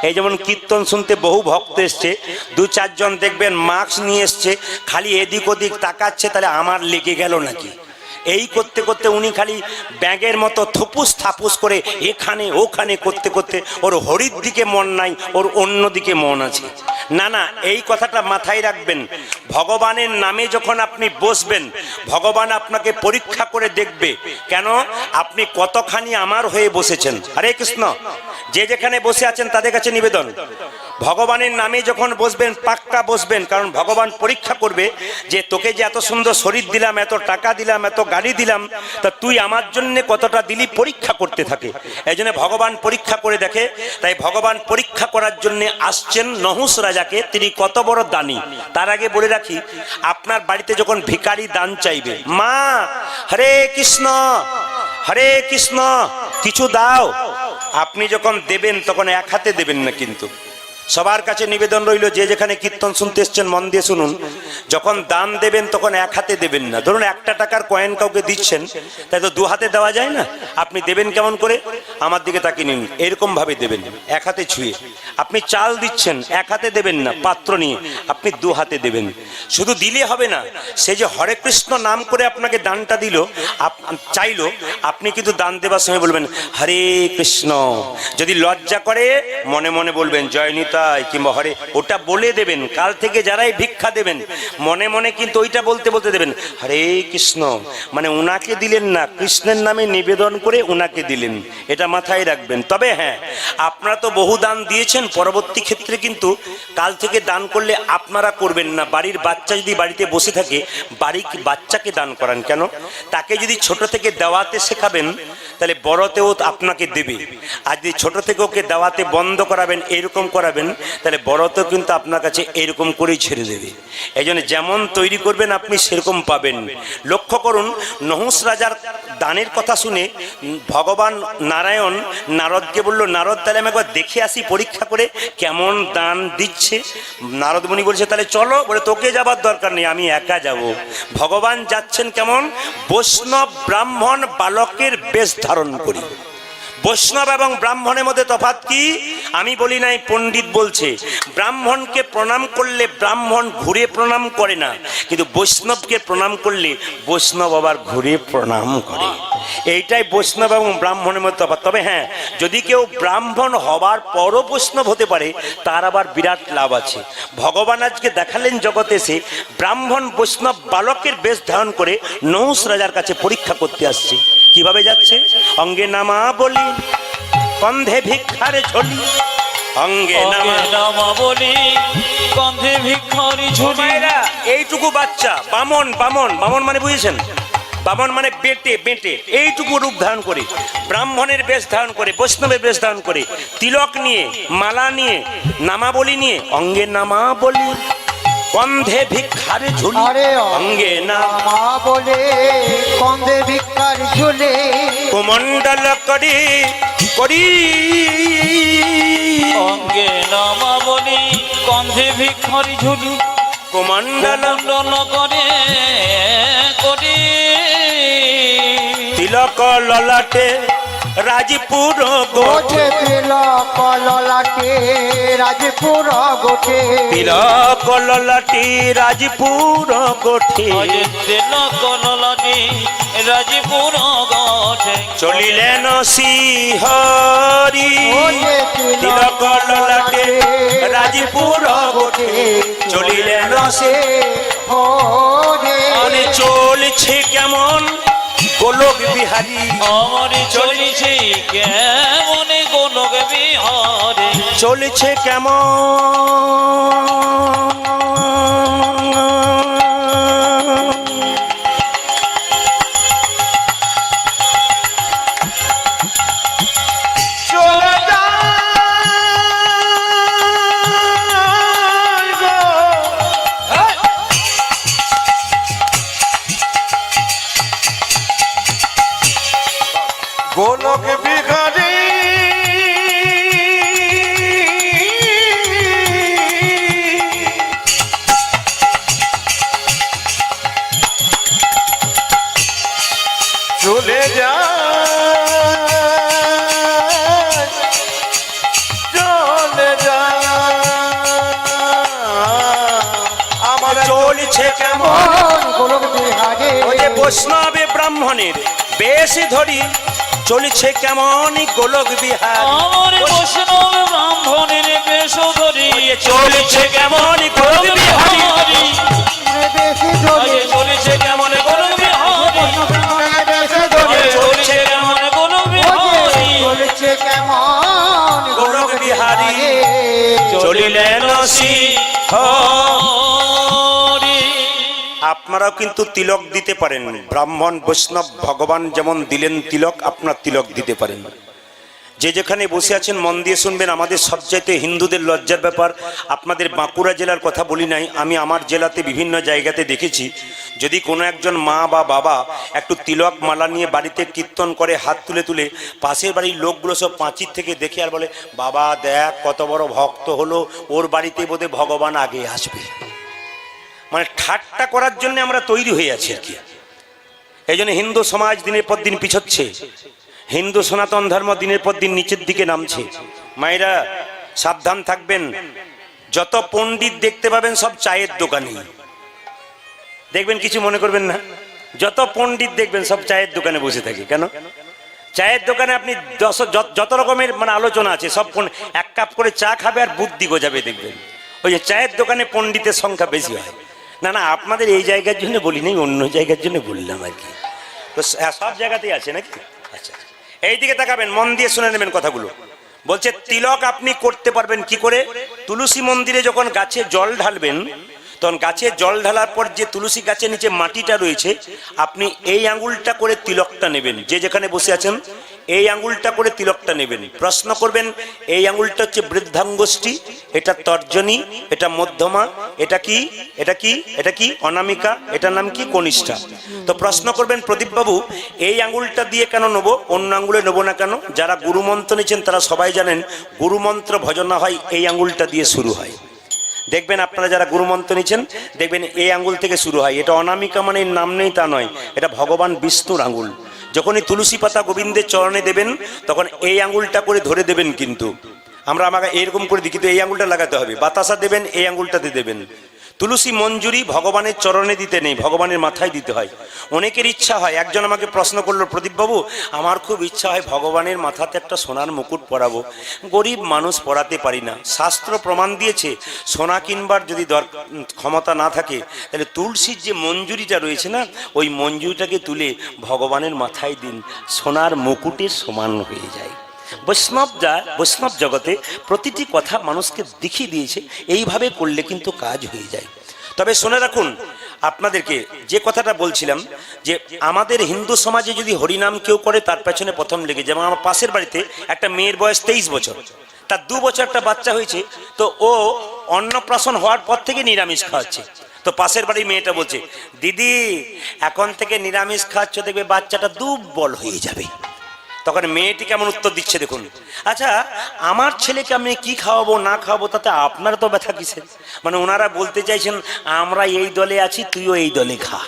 এই যেমন কীর্তন শুনতে বহু ভক্ত এসছে দু চারজন দেখবেন মাস্ক নিয়ে এসছে খালি এদিক ওদিক তাকাচ্ছে তাহলে আমার লেগে গেল নাকি এই করতে করতে উনি খালি ব্যাগের মতো থুপুস থাপুস করে এখানে ওখানে করতে করতে ওর হরির দিকে মন নাই ওর অন্য দিকে মন আছে না না এই কথাটা মাথায় রাখবেন ভগবানের নামে যখন আপনি বসবেন ভগবান আপনাকে পরীক্ষা করে দেখবে কেন আপনি কতখানি আমার হয়ে বসেছেন হরে কৃষ্ণ যে যেখানে বসে আছেন তাদের কাছে নিবেদন ভগবানের নামে যখন বসবেন পাক্কা বসবেন কারণ ভগবান পরীক্ষা করবে যে তোকে যে এত সুন্দর শরীর দিলাম এত টাকা দিলাম এত গাড়ি দিলাম তা তুই আমার জন্য কতটা দিলি পরীক্ষা করতে থাকে এই জন্য ভগবান পরীক্ষা করে দেখে তাই ভগবান পরীক্ষা করার জন্য আসছেন নহুস রাজাকে তিনি কত বড় দানী তার আগে বলে রাখি আপনার বাড়িতে যখন ভিখারি দান চাইবে মা হরে কৃষ্ণ কিছু দাও আপনি যখন দেবেন তখন এক হাতে দেবেন না কিন্তু সবার কাছে নিবেদন রইল যে যেখানে কীর্তন শুনতে এসছেন মন দিয়ে শুনুন যখন দান দেবেন তখন এক হাতে দেবেন না ধরুন 1 টাকার কয়েন কাউকে দিচ্ছেন তাই তো 2 হাতে দেওয়া যায় না আপনি দেবেন কেমন করে আমার দিকে তাকিয়ে নিন এরকম ভাবে দেবেন এক হাতে ছুঁয়ে আপনি চাল দিচ্ছেন এক হাতে দেবেন না পাত্র নিয়ে আপনি 2 হাতে দেবেন শুধু দিলে হবে না সে যে হরে কৃষ্ণ নাম করে আপনাকে দানটা দিল চাইলো আপনি কিন্তু দান দেবার সময় বলবেন হরে কৃষ্ণ যদি লজ্জা করে মনে মনে বলবেন জয় নিতাই কিংবা হরে ওটা বলে দেবেন কাল থেকে যারাই ভিক্ষা দেবেন মনে মনে কিন্তু ওইটা বলতে বলতে দেবেন হরে কৃষ্ণ মানে উনাকে দিলেন না কৃষ্ণের নামে নিবেদন করে উনাকে দিলেন এটা মাথায় রাখবেন তবে হ্যাঁ আপনারা তো বহু দান দিয়েছেন পরবর্তী ক্ষেত্রে কিন্তু কাল থেকে দান করলে আপনারা করবেন না বাড়ির বাচ্চা যদি বাড়িতে বসে থাকে বাচ্চাকে দান করান কেন তাকে যদি ছোট থেকে দেওয়াতে শেখাবেন তাহলে বড়তেও আপনাকে দেবে আর যদি ছোট থেকে ওকে দেওয়াতে বন্ধ করাবেন এরকম করাবেন তাহলে বড় তো কিন্তু আপনার কাছে এরকম করেই ছেড়ে দেবে। এই জন্য যেমন তৈরি করবেন আপনি সেরকম পাবেন। লক্ষ্য করুন, নহুষ রাজার দানের কথা শুনে ভগবান নারায়ণ নারদকে বলল, নারদ তাহলে আমি একবার দেখে আসি পরীক্ষা করে কেমন দান দিচ্ছে। নারদ মুনি বলছে তাহলে চলো। বলে তোকে যাবার দরকার নেই, আমি একা যাব। ভগবান যাচ্ছেন কেমন? বৈষ্ণব ব্রাহ্মণ বালকের বেশ ধারণ করি। বৈষ্ণব এবং ব্রাহ্মণের মধ্যে তফাৎ কি? আমি বলি নাই, পণ্ডিত বলছে। ব্রাহ্মণকে প্রণাম করলে ব্রাহ্মণ ঘুরে প্রণাম করে না, কিন্তু বৈষ্ণবকে প্রণাম করলে বৈষ্ণব আবার ঘুরে প্রণাম করে। এইটাই বৈষ্ণব এবং ব্রাহ্মণের মধ্যে তফাৎ। তবে হ্যাঁ, যদি কেউ ব্রাহ্মণ হবার পরও বৈষ্ণব হতে পারে তার আবার বিরাট লাভ আছে। ভগবান আজকে দেখালেন জগতে এসে ব্রাহ্মণ বৈষ্ণব বালকের বেশ ধারণ করে নহুষ রাজার কাছে পরীক্ষা করতে আসছে। কিভাবে যাচ্ছে? অঙ্গে নামা বলি, কন্ধে ভিক্ষার ঝোলি। অঙ্গে নামা বলি, কন্ধে ভিক্ষারি ঝুলি। এইটুকু বাচ্চা বামন, বামন বামন মানে বুঝেছেন? বামন মানে বেটে, বেটে এইটুকু রূপ ধারণ করে ব্রাহ্মণের বেশ ধারণ করে, বৈষ্ণবের বেশ ধারণ করে, তিলক নিয়ে, মালা নিয়ে, নামাবলি নিয়ে, অঙ্গে নামা বলি, কন্ধে ভিক্ষার ঝুলি। অঙ্গে নামা বলে, কন্ধে ভিক্ষার ঝুলে। কুমণ্ডল করি করি, অঙ্গে নামা বলি, কন্ধে ভিক্ষারি ঝুলি। কুমণ্ডল করে করি, তিলক ললাটে রাজপুর গোঠে। তিলক ললাটে রাজপুর গোঠে। তিলক ললাটি রাজপুর গোঠে। তিলক ললাটি রাজপুর গোঠে। চলিলেন শ্রীহরি, তিলক ললাটে রাজপুর গোঠে। চলিলেন শ্রীহরি। চলছে কেমন গোলক বিহারী, আমার চলছে কেমন গোলক বিহারী। চলছে কেমন চলে যায় গো। গোলক ভিখারি চলে যায়, চলে যায়। আমার চলছে কেমন গোলক বিহারে। ওই যে বৈষ্ণবে ব্রাহ্মণের বেশ ধরি, চলছে কেমন গোলক বিহার। আমার বৈষ্ণব ব্রাহ্মণের বেশ ধরি, চলছে কেমন গোলক বিহারী। বেশি ধরে চলেছে কেমন গোলক বিহারী। চলছে কেমন গোলক বিহারী। চলছে কেমন গোলক বিহারী। চলিলেন হরি। আপনারাও কিন্তু তিলক দিতে পারেন। ব্রাহ্মণ বৈষ্ণব ভগবান যেমন দিলেন তিলক, আপনার তিলক দিতে পারেন। যে যেখানে বসে আছেন মন দিয়ে শুনবেন। আমাদের সবচাইতে হিন্দুদের লজ্জার ব্যাপার, আপনাদের বাঁকুড়া জেলার কথা বলি নাই, আমি আমার জেলাতে বিভিন্ন জায়গাতে দেখেছি, যদি কোনো একজন মা বা বাবা একটু তিলক মালা নিয়ে বাড়িতে কীর্তন করে হাত তুলে তুলে, পাশের বাড়ির লোকগুলো সব পাঁচির থেকে দেখে আর বলে, বাবা দেখ কত বড় ভক্ত হলো, ওর বাড়িতে বোধহয় ভগবান আগে আসবে। মানে ঠাট্টা করার জন্য আমরা তৈরি হয়ে আছি আর কি। এই জন্য হিন্দু সমাজ দিনের পর দিন পিছোচ্ছে, হিন্দু সনাতন ধর্ম দিনের পর দিন নিচের দিকে নামছে। মায়েরা সাবধান থাকবেন। যত পণ্ডিত দেখতে পাবেন সব চায়ের দোকানে দেখবেন, কিছু মনে করবেন না। যত পণ্ডিত দেখবেন সব চায়ের দোকানে বসে থাকে। কেন? চায়ের দোকানে আপনি যত রকমের মানে আলোচনা আছে, সব এক কাপ করে চা খাবে আর বুদ্ধি গোজাবে দেখবেন। ওই যে চায়ের দোকানে পণ্ডিতের সংখ্যা বেশি হয়। না না, আপনাদের এই জায়গার জন্য বলি নাই, অন্য জায়গার জন্য বললাম আর কি। তো সব জায়গাতেই আছে নাকি? আচ্ছা, এইদিকে তাকাবেন, মন দিয়ে শুনে নেবেন কথাগুলো। বলছে তিলক আপনি করতে পারবেন কি করে? তুলসী মন্দিরে যখন গাছে জল ঢালবেন, তখন গাছে জল ঢালার পর যে তুলসী গাছের নিচে মাটিটা রয়েছে, আপনি এই আঙুলটা করে তিলকটা নেবেন। যে যেখানে বসে আছেন এই আঙুলটা করে তিলকটা নেবেন। প্রশ্ন করবেন, এই আঙুলটা হচ্ছে বৃদ্ধাঙ্গুষ্ঠী, এটা তর্জনী, এটা মধ্যমা, এটা কি, এটা কি, এটা কি অনামিকা, এটার নাম কি কনিষ্ঠা। তো প্রশ্ন করবেন প্রদীপ বাবু এই আঙ্গুলটা দিয়ে কেন নেবো, অন্য আঙ্গুলে নেবো না কেন? যারা গুরুমন্ত্র নিচ্ছেন তারা সবাই জানেন গুরুমন্ত্র ভজনা হয় এই আঙ্গুলটা দিয়ে শুরু হয়। দেখবেন আপনারা যারা গুরুমন্ত্র নিচ্ছেন দেখবেন এই আঙ্গুল থেকে শুরু হয়। এটা অনামিকা মানে এর নাম নেই তা নয়, এটা ভগবান বিষ্ণুর আঙ্গুল। যখনই তুলসী পাতা গোবিন্দের চরণে দেবেন তখন এই আঙ্গুলটা করে ধরে দেবেন, কিন্তু আমাকে এরকম করে দিই, কিন্তু এই আঙ্গুলটা লাগাতে হবে। বাতাসা দেবেন এই আঙ্গুলটাতে দেবেন। তুলসী মঞ্জুরি ভগবানের চরণে দিতে নেই, ভগবানের মাথায় দিতে হয়। অনেকের ইচ্ছা হয়, একজন আমাকে প্রশ্ন করলো প্রদীপবাবু আমার খুব ইচ্ছা হয় ভগবানের মাথাতে একটা সোনার মুকুট পরাবো, গরিব মানুষ পরাতে পারি না। শাস্ত্র প্রমাণ দিয়েছে সোনা কিনবার যদি ক্ষমতা না থাকে তাহলে তুলসীর যে মঞ্জুরিটা রয়েছে না, ওই মঞ্জুরিটাকে তুলে ভগবানের মাথায় দিন, সোনার মুকুটের সমান হয়ে যায়। বৈষ্ণব জগতে প্রতিটি কথা মানুষকে দেখিয়ে দিয়েছে, এইভাবে করলে কিন্তু কাজ হয়ে যায়। তবে শুনে রাখুন আপনাদেরকে যে কথাটা বলছিলাম, যে আমাদের হিন্দু সমাজে যদি হরিনাম কেউ করে তার পেছনে প্রথম লেগে, যেমন আমার পাশের বাড়িতে একটা মেয়ের বয়স 23 বছর, তার 2 বছর একটা বাচ্চা হয়েছে, তো ও অন্নপ্রাশন হওয়ার পর থেকে নিরামিষ খাওয়াচ্ছে। তো পাশের বাড়ির মেয়েটা বলছে দিদি এখন থেকে নিরামিষ খাওয়াচ্ছ দেখবে বাচ্চাটা দুর্বল হয়ে যাবে। তখন মেয়েটি কেমন উত্তর দিচ্ছে দেখুন, আচ্ছা আমার ছেলেকে আমি কি খাওয়াবো না খাওয়াবো তাতে আপনার তো ব্যথা কিসের? মানে ওনারা বলতে চাইছেন আমরা এই দলে আছি তুইও এই দলে খা।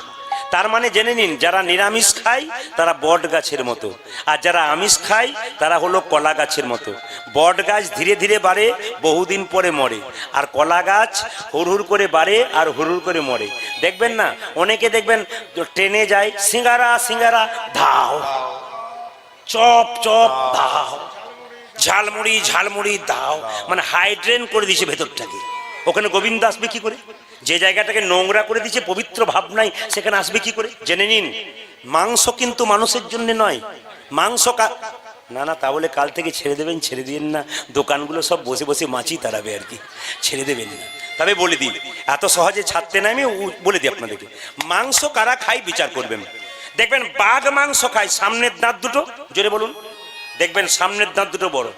তার মানে জেনে নিন যারা নিরামিষ খায় তারা বট গাছের মতো, আর যারা আমিষ খায় তারা হলো কলা গাছের মতো। বট গাছ ধীরে ধীরে বাড়ে, বহুদিন পরে মরে, আর কলা গাছ হুড়হুড় করে বাড়ে আর হুড়হুড় করে মরে। দেখবেন না অনেকে দেখবেন ট্রেনে যায় সিঙ্গারা সিঙ্গারা ধাও, চপ চপ দাও, ঝালমুড়ি ঝালমুড়ি দাও, মানে হাইড্রেন করে দিয়েছে ভেতরটাকে। ওখানে গোবিন্দ আসবে কি করে? যে জায়গাটাকে নোংরা করে দিয়েছে, পবিত্র ভাব নাই, সেখানে আসবে কি করে? জেনে নিন মাংস কিন্তু মানুষের জন্য নয়, মাংস না না তা বলে কাল থেকে ছেড়ে দেবেন ছেড়ে দিন না, দোকানগুলো সব বসে বসে মাছি তাড়াবে আর কি, ছেড়ে দেবেন না। তবে বলে দিই এত সহজে ছাড়তে না, আমি বলে দিই আপনাদেরকে মাংস কারা খাই বিচার করবেন। দেখবেন বাঘ মাংস খায় সামনের দাঁত দুটো, জোরে বলুন, দেখবেন সামনের দাঁত দুটো বড়।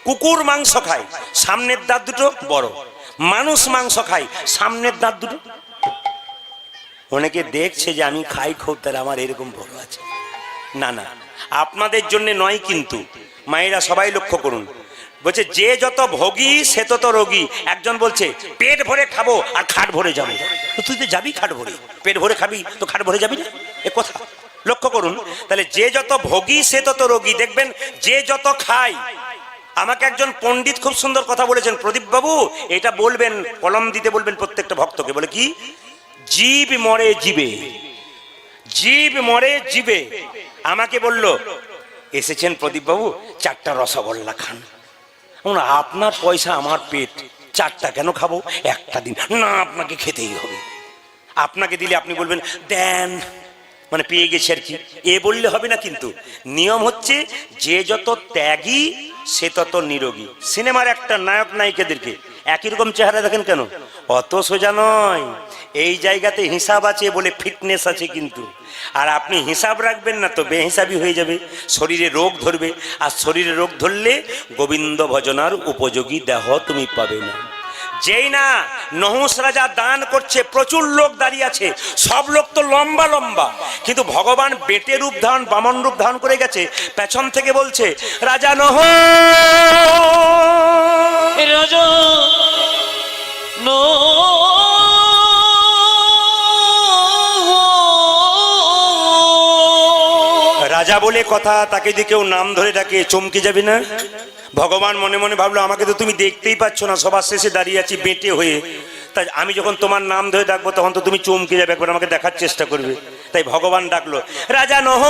কুকুর মাংস খায় সামনের দাঁত দুটো বড়। মানুষ মাংস খায় সামনের দাঁত দুটো। অনেকে দেখছে যে আমি খাই খুব, তার আমার এরকম বড় আছে। না না আপনাদের জন্য নয়, কিন্তু মায়েরা সবাই লক্ষ্য করুন, বলছে যে যত ভোগী সে তত রোগী। একজন বলছে পেট ভরে খাবো আর খাট ভরে যাবো, তো তুই তো যাবি খাট ভরে, পেট ভরে খাবি তো খাট ভরে যাবি না, এ কথা লক্ষ্য করুন। তাহলে যে যত ভোগী সে তত রোগী। দেখবেন যে যত খায়, আমাকে একজন পণ্ডিত খুব সুন্দর কথা বলেছেন, প্রদীপ বাবু এটা বলবেন, কলম দিতে বলবেন প্রত্যেকটা ভক্তকে, বলে কি জীব মরে জীবে, জীব মরে জীবে। আমাকে বলল এসেছেন প্রদীপ বাবু 4টা রসগোল্লা খান। আপনার পয়সা আমার পেট, 4টা কেন খাবো, একটা দিন না আপনাকে খেতেই হবে। আপনাকে দিলে আপনি বলবেন দেন, মানে পেয়ে গেছে আর কি, এ বললে হবে না। কিন্তু নিয়ম হচ্ছে যে যত ত্যাগী সে তত নিরোগী। সিনেমার একটা নায়ক নায়িকাদেরকে একই রকম চেহারা দেখেন কেন? অত সোজা নয়, এই জায়গাতে হিসাব আছে বলে ফিটনেস আছে কিন্তু। আর আপনি হিসাব রাখবেন না তো বেহিসাবি হয়ে যাবে, শরীরে রোগ ধরবে, আর শরীরে রোগ ধরলে গোবিন্দ ভজনার উপযোগী দেহ তুমি পাবে না। যেই না নহুষ রাজা দান করছে, প্রচুর লোক দাঁড়িয়ে আছে, সব লোক তো লম্বা লম্বা, কিন্তু ভগবান বেটে রূপ ধারণ বামন রূপ ধারণ করে গেছে, পেছন থেকে বলছে রাজা নহ রাজা নো রাজা বলে কথা, তাকে যদি কেউ নাম ধরে ডাকে চমকে যাবে না? ভগবান মনে মনে ভাবলো আমাকে তো তুমি দেখতেই পাচ্ছ না, সবার শেষে দাঁড়িয়ে আছি বেটে হয়ে, তাই আমি যখন তোমার নাম ধরে ডাকবো তখন তো তুমি চমকে যাবে, একবার আমাকে দেখার চেষ্টা করবে। তাই ভগবান ডাকলো রাজা নহ।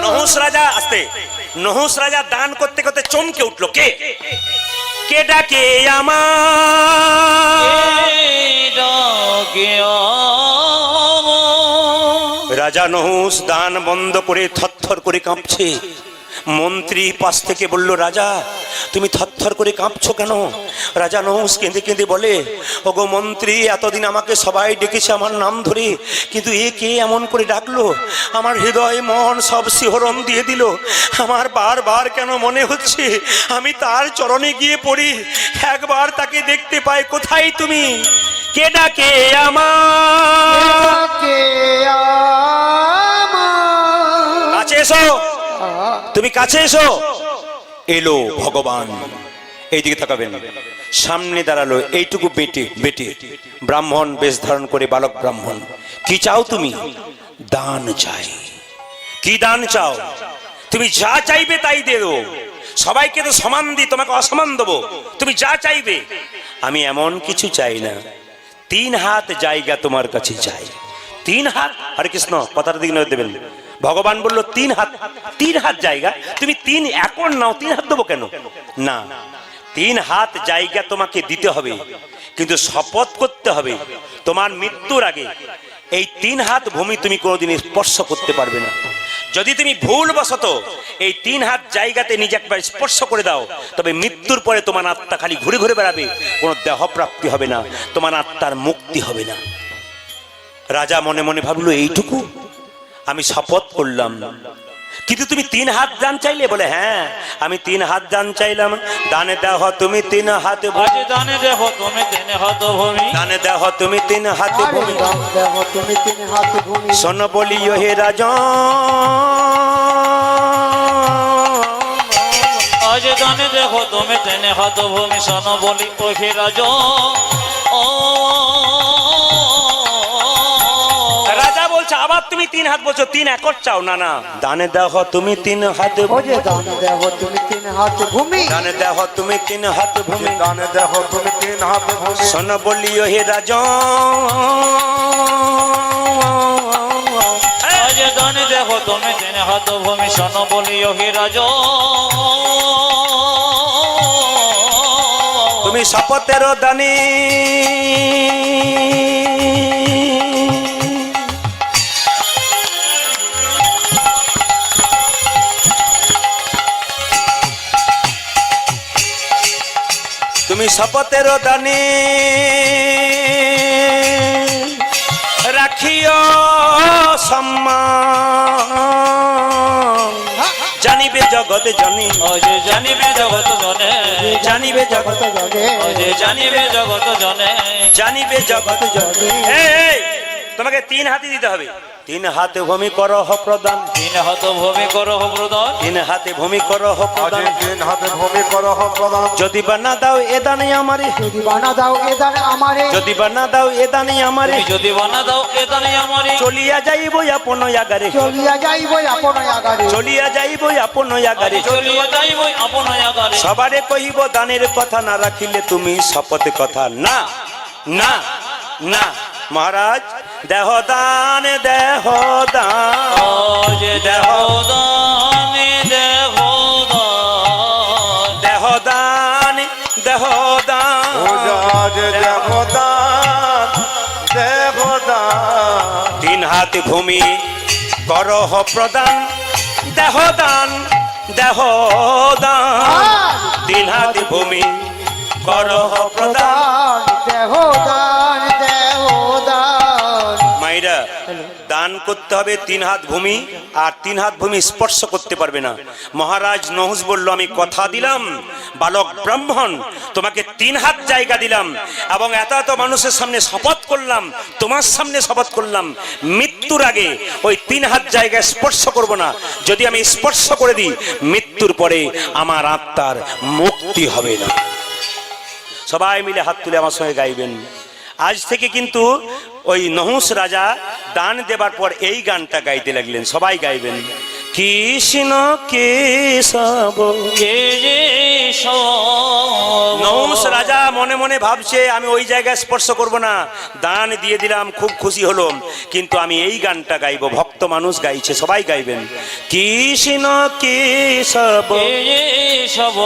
নহুষ রাজা আসতে, নহুষ রাজা দান করতে করতে চমকে উঠলো, কে কে ডাকে আমার? রাজা নহুষ দান বন্ধ করে থরথর করে কাঁপছে। মন্ত্রী পাশ থেকে বলল রাজা তুমি থরথর করে কাঁপছো কেন? রাজা নহুষ কেঁদে কেঁদে বলে, ওগো মন্ত্রী, এতদিন আমাকে সবাই ডেকেছে আমার নাম ধরে, কিন্তু এ কে এমন করে ডাকলো? আমার হৃদয় মন সব শিহরণ দিয়ে দিল। আমার বারবার কেন মনে হচ্ছে আমি তার চরণে গিয়ে পড়ি, একবার তাকে দেখতে পাই। কোথায় তুমি? কে ডাকে আমার? কে আমার? কাছে এসো, তুমি কাছে এসো। এলো ভগবান, এইদিকে তাকাবেন। সামনে দাঁড়ালো এইটুকু বেটে বেটে, ব্রাহ্মণ বেশ ধারণ করে, বালক ব্রাহ্মণ। কি চাও তুমি? দান চাই। কি দান চাও? তুমি যা চাইবে তাই দেবো। সবাইকে তো সমান দিই, তোমাকে অসমান দেবো। তুমি যা চাইবে। আমি এমন কিছু চাই না, 3 হাত জায়গা তোমার কাছে চাই। 3 হাত? হরে কৃষ্ণ, কথার দিকে নজর দেবেন। ভগবান বলল 3 হাত, 3 হাত জায়গা। তুমি 3 একর নাও, 3 হাত দেবো কেন? না, 3 হাত জায়গা তোমাকে দিতে হবে, কিন্তু শপথ করতে হবে তোমার মৃত্যুর আগে এই 3 হাত ভূমি তুমি কোনোদিন স্পর্শ করতে পারবে না। যদি তুমি ভুলবশত এই 3 হাত জায়গাতে নিজে একবার স্পর্শ করে দাও, তবে মৃত্যুর পরে তোমার আত্মা খালি ঘুরে ঘুরে বেড়াবে, কোনো দেহ প্রাপ্তি হবে না, তোমার আত্মার মুক্তি হবে না। রাজা মনে মনে ভাবলো, এইটুকু আমি শপথ করলাম, কিন্তু তুমি 3 হাত দান চাইলে? বলে, হ্যাঁ, আমি 3 হাত দান চাইলাম। দানে দেহ তুমি 3 হাতে ভূমি, আজ দানে দেহ তুমি 3 হাত ভূমি, দানে দেহ তুমি 3 হাতে আরে ভূমি। দান দেহ তুমি 3 হাত ভূমি। শোন বলিও হে রাজন, আজ দানে দেহ তুমি 3 হাত ভূমি, শোন বলি ও হে রাজন। রাজা বলছে, আবার তুমি 3 হাত বলছো, 3 একর চাও? না না, দানে দেহ তুমি 3 হাতে ও ভূমি, যে দান দেহ তুমি 3 হাত ভূমি। দানে দেহ তুমি 3 হাতে ভূমি। দানে দেহ তুমি 3 হাত ভূমি। শোন বলিও হে রাজন, আজ দানে দেহ তুমি 3 হাত ভূমি, শোন বলি ও হে রাজন। তুমি শপথের দানি, তুমি শপথের দানি রাখিও সম্মান, জানিবে জগৎ জনি, আজ জানিবে জগৎ জনে, জানিবে জগৎ, কত জনে আজ জানিবে জগৎ জনে। জানিবে জগৎ জনি। এই, তোমাকে 3 হাতে দিতে হবে। 3 হাতে ভূমি করহ প্রদান, 3 হাত ভূমি করহ প্রদান, 3 হাতে ভূমি করহ আজ প্রদান। 3 হাতে ভূমি করহ প্রদান। যদি বা না দাও এ দানে আমারে, যদি বানা দাও এ দান আমারে। যদি বা না দাও এ দানে আমারে, তুমি যদি বানা দাও এ দানে আমারে। চলিয়া যাইব আপন আগারে, চলিয়া যাইব আপন আগারে। চলিয়া যাইব আপন আগারে। চলিয়া যাইব আপন আগারে। সবারে কহিব দানের কথা, না রাখিলে তুমি শপথ কথা। না না না, মহারাজ, দেহ দান, দেহ দান, আজ দেহ দানে দেহ দান, দেহ দান, দেহ দান। ও আজ দেহ দান, দেহ দান। 3 হাত ভূমি করহ প্রদান, দেহ দান, দেহ দান। 3 হাত ভূমি করহ প্রদান। দেহ দান, দেহ দান। মাইরা, দান করতে হবে 3 হাত ভূমি, আর 3 হাত ভূমি স্পর্শ করতে পারবে না। মহারাজ নহুষ বলল, আমি কথা দিলাম বালক ব্রাহ্মণ, তোমাকে 3 হাত জায়গা দিলাম, এবং এত এত মানুষের সামনে শপথ করলাম, তোমার সামনে শপথ করলাম, মৃত্যুর আগে ওই 3 হাত জায়গা স্পর্শ করব না। যদি আমি স্পর্শ করে দিই, মৃত্যুর পরে আমার আত্মার মুক্তি হবে না। সবাই মিলে হাত তুলে আমার সঙ্গে গাইবেন। আজ থেকে কিন্তু ওই নহুষ রাজা দান দেবার পর এই গানটা গাইতে লাগলেন। সবাই গাইবেন। কৃষ্ণ কেশব। কে যে সব। নহুষ রাজা মনে মনে ভাবছে, আমি ওই জায়গায় স্পর্শ করব না, দান দিয়ে দিলাম, খুব খুশি হলো, কিন্তু আমি এই গানটা গাইবো। ভক্ত মানুষ গাইছে, সবাই গাইবেন। কৃষ্ণ কেশব। কে যে সব।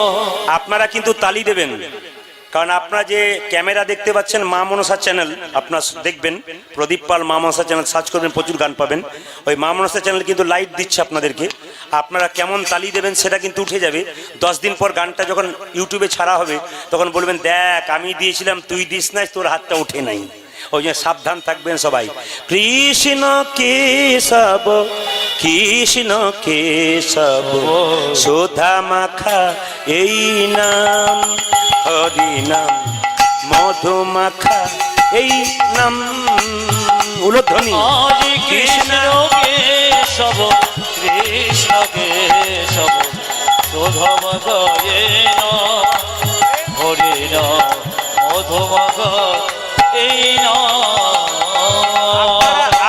আপনারা কিন্তু তালি দেবেন, কারণ আপনারা যে ক্যামেরা দেখতে পাচ্ছেন মা মনসা চ্যানেল, আপনারা দেখবেন প্রদীপ পাল মা মনসা চ্যানেল সার্চ করবেন, প্রচুর গান পাবেন। ওই মা মনসা চ্যানেল কিন্তু লাইভ দিচ্ছে আপনাদেরকে, আপনারা কেমন তালি দেবেন সেটা কিন্তু উঠে যাবে। 10 দিন পর গানটা যখন ইউটিউবে ছাড়া হবে তখন বলবেন দেখ আমি দিয়েছিলাম তুই দিস নাই, তোর হাতটা উঠে নাই। ওই জন্য সাবধান থাকবেন সবাই। কৃষ্ণ কেশব কৃষ্ণ কেশব সুধা মাখা এই নাম, হরি নাম মধু মাখা এই নাম। উলধ্বনি হরে কৃষ্ণ কেশব কৃষ্ণ কেশব শোধব গয়েন, হরে নাম মধুমগ এই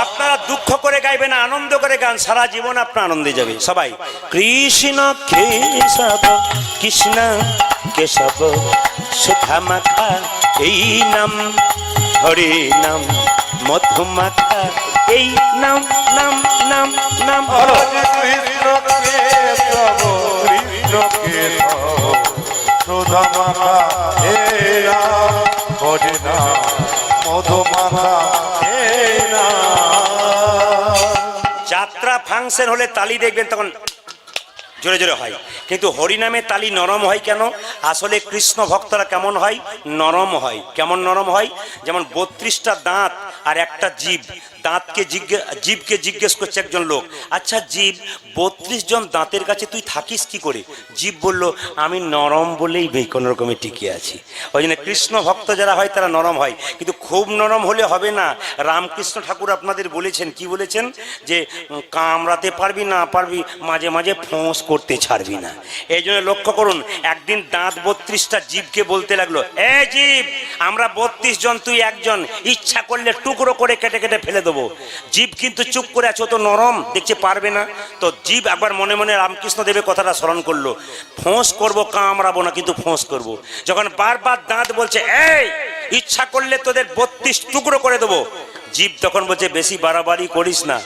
আপনারা দুঃখ করে গাইবেন, আনন্দ করে গান, সারা জীবন আপনার আনন্দে যাবে। সবাই কৃষ্ণ কেশব কৃষ্ণ কেশব সুধা মাখা এই নাম, হরে নাম মধু মাখা এই নাম নাম নাম নাম। হরে কৃষ্ণ কেশব কৃষ্ণ কেশব সুধা মাখা হে রাম, হরে নাম মধু মাখা হে নাম। যাত্রা ফাংশন হলে তালি দেখবেন তখন জোরে জোরে হয়, কিন্তু হরিনামে তালি নরম হয় কেন? আসলে কৃষ্ণ ভক্তরা কেমন হয়? নরম হয়। কেমন নরম হয়? যেমন 32টা দাঁত আর একটা জিভ। জীবকে জিজ্ঞেস করছে একজন লোক, আচ্ছা জীব 32 জন দাঁতের কাছে তুই থাকিস কি করে? জীব বলল আমি নরম বলেই কোনো রকমে টিকে আছি। ওই জন্য কৃষ্ণ ভক্ত যারা হয় তারা নরম হয়, কিন্তু খুব নরম হলে হবে না। রামকৃষ্ণ ঠাকুর আপনাদের বলেছেন, কি বলেছেন? যে কামড়াতে পারবি না পারবি, মাঝে মাঝে ফোঁস করতে ছাড়বি না। এই জন্য লক্ষ্য করুন, একদিন দাঁত 32টা জীবকে বলতে লাগলো, এ জীব আমরা 32 জন, তুই একজন, ইচ্ছা করলে টুকরো করে কেটে কেটে ফেলে দেবো। জীব কিন্তু চুপ করে আছে, তো নরম দেখছে পারবে না। তো জীব একবার মনে মনে রামকৃষ্ণ দেবের কথাটা স্মরণ করলো, ফোঁস করবো কামড়াবো না, কিন্তু ফোঁস করবো। যখন বারবার দাঁত বলছে এই ইচ্ছা করলে তোদের 32 টুকরো করে দেবো, জীব তখন বলছে বেশি বাড়াবাড়ি করিস না,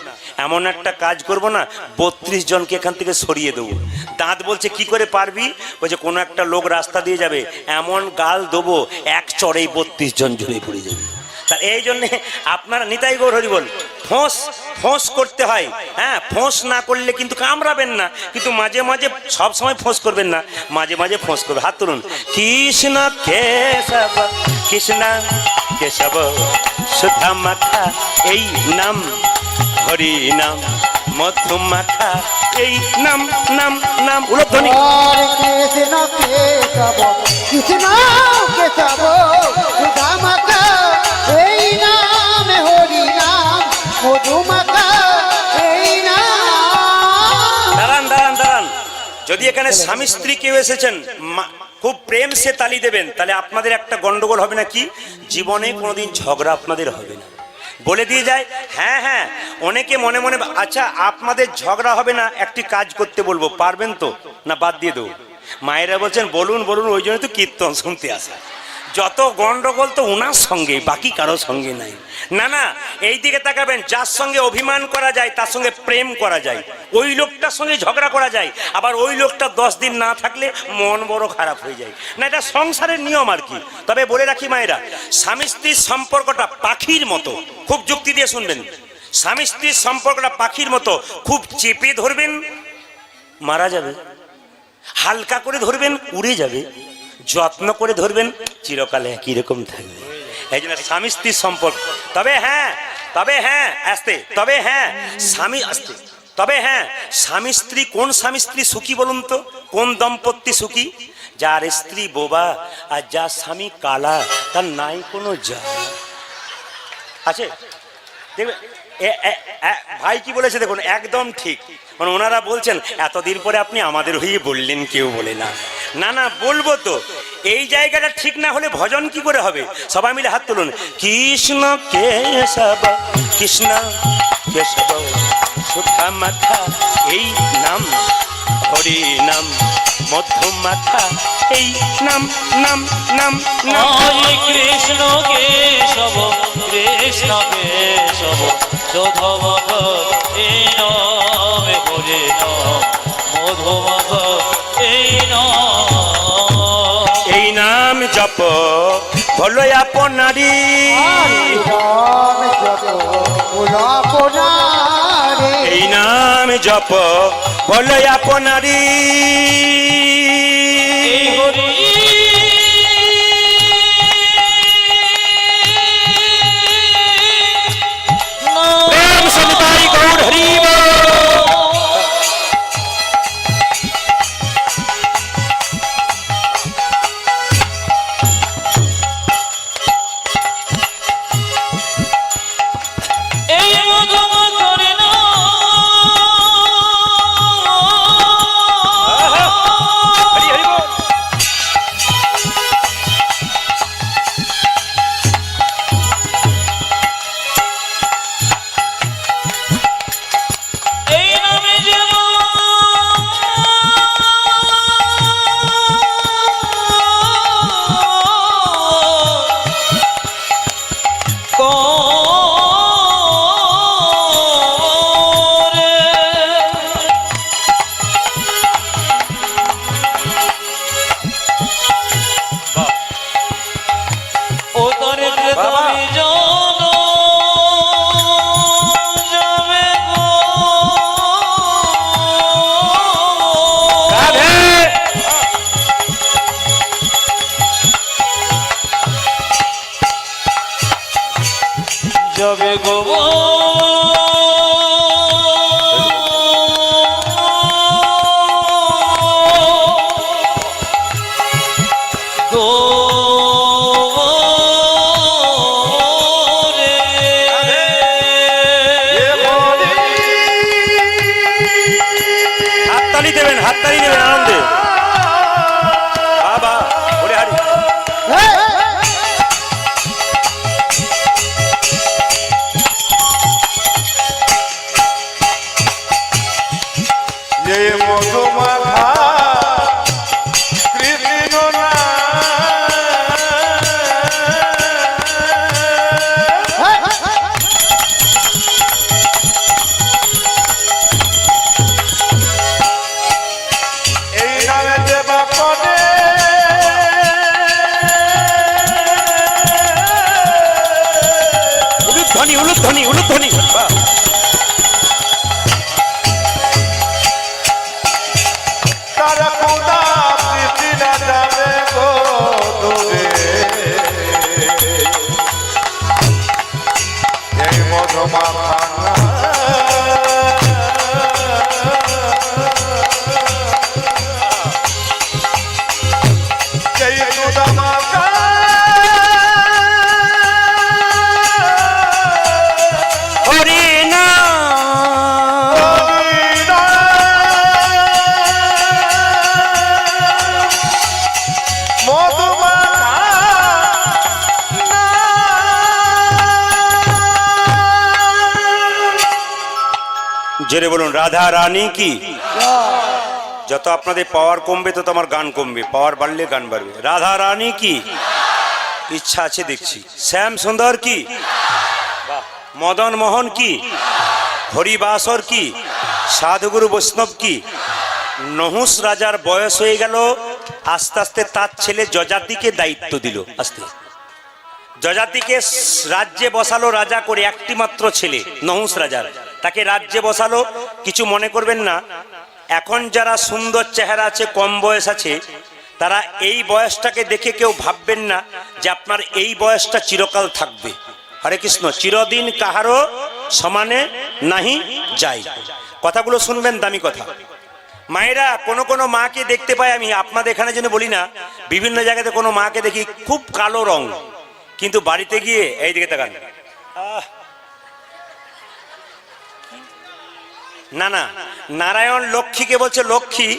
এমন একটা কাজ করব না 32 জনকে এখান থেকে সরিয়ে দেবো। দাঁত বলছে কি করে পারবি? বলছে কোনো একটা লোক রাস্তা দিয়ে যাবে, এমন গাল দেবো এক চড়েই 32 জন ঝরে পড়ে যাবে। তা এই জন্যে আপনারা নিতাই গৌর হরি বল, ফোঁস ফোঁস করতে হয়। হ্যাঁ, ফোঁস না করলে কিন্তু কামড়াবেন না, কিন্তু মাঝে মাঝে সব সময় ফোঁস করবেন না, মাঝে মাঝে ফোঁস করবে। হাত তুলুন। কৃষ্ণ কেশব কৃষ্ণ কেশব সুধা মাখা এই নাম, হরি নাম মধু মাখা এই নাম নাম নাম। উলধ্বনি হরে কৃষ্ণ কেশব কৃষ্ণ কেশব সুধা মাখা এই নাম, হরি নাম মধু মাখা এই নাম। দাঁড়ান দাঁড়ান দাঁড়ান, যদি এখানে স্বামী স্ত্রী কেউ এসেছেন খুব প্রেম সে তালি দেবেন, তাহলে আপনাদের একটা গন্ডগোল হবে না, কি জীবনে কোনোদিন ঝগড়া আপনাদের হবে না। বলে দিয়ে যায় হ্যাঁ হ্যাঁ, অনেকে মনে মনে আচ্ছা আপনাদের ঝগড়া হবে না, একটি কাজ করতে বলবো, পারবেন তো? না বাদ দিয়ে দেবো। মায়েরা বলছেন বলুন বলুন, ওই জন্য তো কীর্তন শুনতে আসা। যত গন্ডগোল তো ওনার সঙ্গে, বাকি কারো সঙ্গে নাই। না না, এই দিকে তাকাবেন, যার সঙ্গে অভিমান করা যায় তার সঙ্গে প্রেম করা যায়, ওই লোকটার সঙ্গে ঝগড়া করা যায়, আবার ওই লোকটা 10 দিন না থাকলে মন বড় খারাপ হয়ে যায়। না, এটা সংসারের নিয়ম আর কি। তবে বলে রাখি মায়েরা, স্বামী স্ত্রীর সম্পর্কটা পাখির মতো, খুব যুক্তি দিয়ে শুনবেন, স্বামী স্ত্রীর সম্পর্কটা পাখির মতো, খুব চেপে ধরবেন মারা যাবে, হালকা করে ধরবেন উড়ে যাবে, যত্ন করে ধরবেন চিরকালে একই রকম থাকবে। এই জন্য স্বামী স্ত্রীর সম্পর্ক। তবে হ্যাঁ আসতে, তবে হ্যাঁ স্বামী আসতে, তবে হ্যাঁ স্বামী স্ত্রী, কোন স্বামী স্ত্রী সুখী বলুন তো? কোন দম্পতি সুখী? যার স্ত্রী বোবা আর যার স্বামী কালা, তার নাই কোনো যা আছে। দেখবে ভাই কি বলেছে দেখুন, একদম ঠিক। মানে ওনারা বলছেন এতদিন পরে আপনি আমাদের হয়ে বললেন, কেউ বলে না। না না, বলবো তো। এই জায়গাটা ঠিক না হলে ভজন কি করে হবে? সবাই মিলে হাত তুলুন। কৃষ্ণ কেশব কৃষ্ণ কেশব সুধা মাখা এই নাম, হরি নাম মধু মাখা এই নাম নাম নাম নাম। হরে কৃষ্ণ কেশব কৃষ্ণ কেশব শোধব এই নাম, হরে নাম মধুমগ এই নাম। এই নাম জপ হলো আপনারি এই নাম জপ হলো আপনারি এই হরি প্রেম সনিতাই গৌর হরি বল। এই মধুমধুর হরি হরি বল। এই নামে ও তরে বাবা। তুমি জানো যাবে গো রাধে যাবে গো হাততালি দেবেন আনন্দে বাবা ওরে হারি যে মধুমাখা কৃষ্ণ না এই নামে দেবা করে উলুধ্বনি বাহ। তারা কোদা প্রীতি না যাবে গো দূরে এই মধুমাখা এই সুদামাখা হরি না জোরে বলুন রাধা রানী কি যত আপনাদের পাওয়ার কমবে তত আমার গান কমবে পাওয়ার বাড়লে গান বাড়বে রাধা রানী কি ইচ্ছা আছে দেখছি শ্যাম সুন্দর কি মদন মোহন কি হরিবাসর কি সাধুগুরু বৈষ্ণব কি নহুস রাজার বয়স হয়ে গেল আস্তে আস্তে তার ছেলে যজাতিকে দায়িত্ব দিল আস্তে যজাতিকে রাজ্যে বসালো রাজা করে একটি মাত্র ছেলে নহুস রাজার তাকে রাজ্যে বসালো কিছু মনে করবেন না এখন যারা সুন্দর চেহারা আছে কম বয়স আছে তারা এই বয়সটাকে দেখে কেউ ভাববেন না যে আপনার এই বয়সটা চিরকাল থাকবে হরে কৃষ্ণ চিরদিন কাহারও সমানে নাহি যায় কথাগুলো শুনবেন দামি কথা মায়েরা কোনো মাকে দেখতে পাই আমি আপনাদের এখানে যেন বলি না বিভিন্ন জায়গাতে কোনো মাকে দেখি খুব কালো রং কিন্তু বাড়িতে গিয়ে এই দিকে তাকান না না নারায়ণ লক্ষ্মীকে বলছে লক্ষ্মী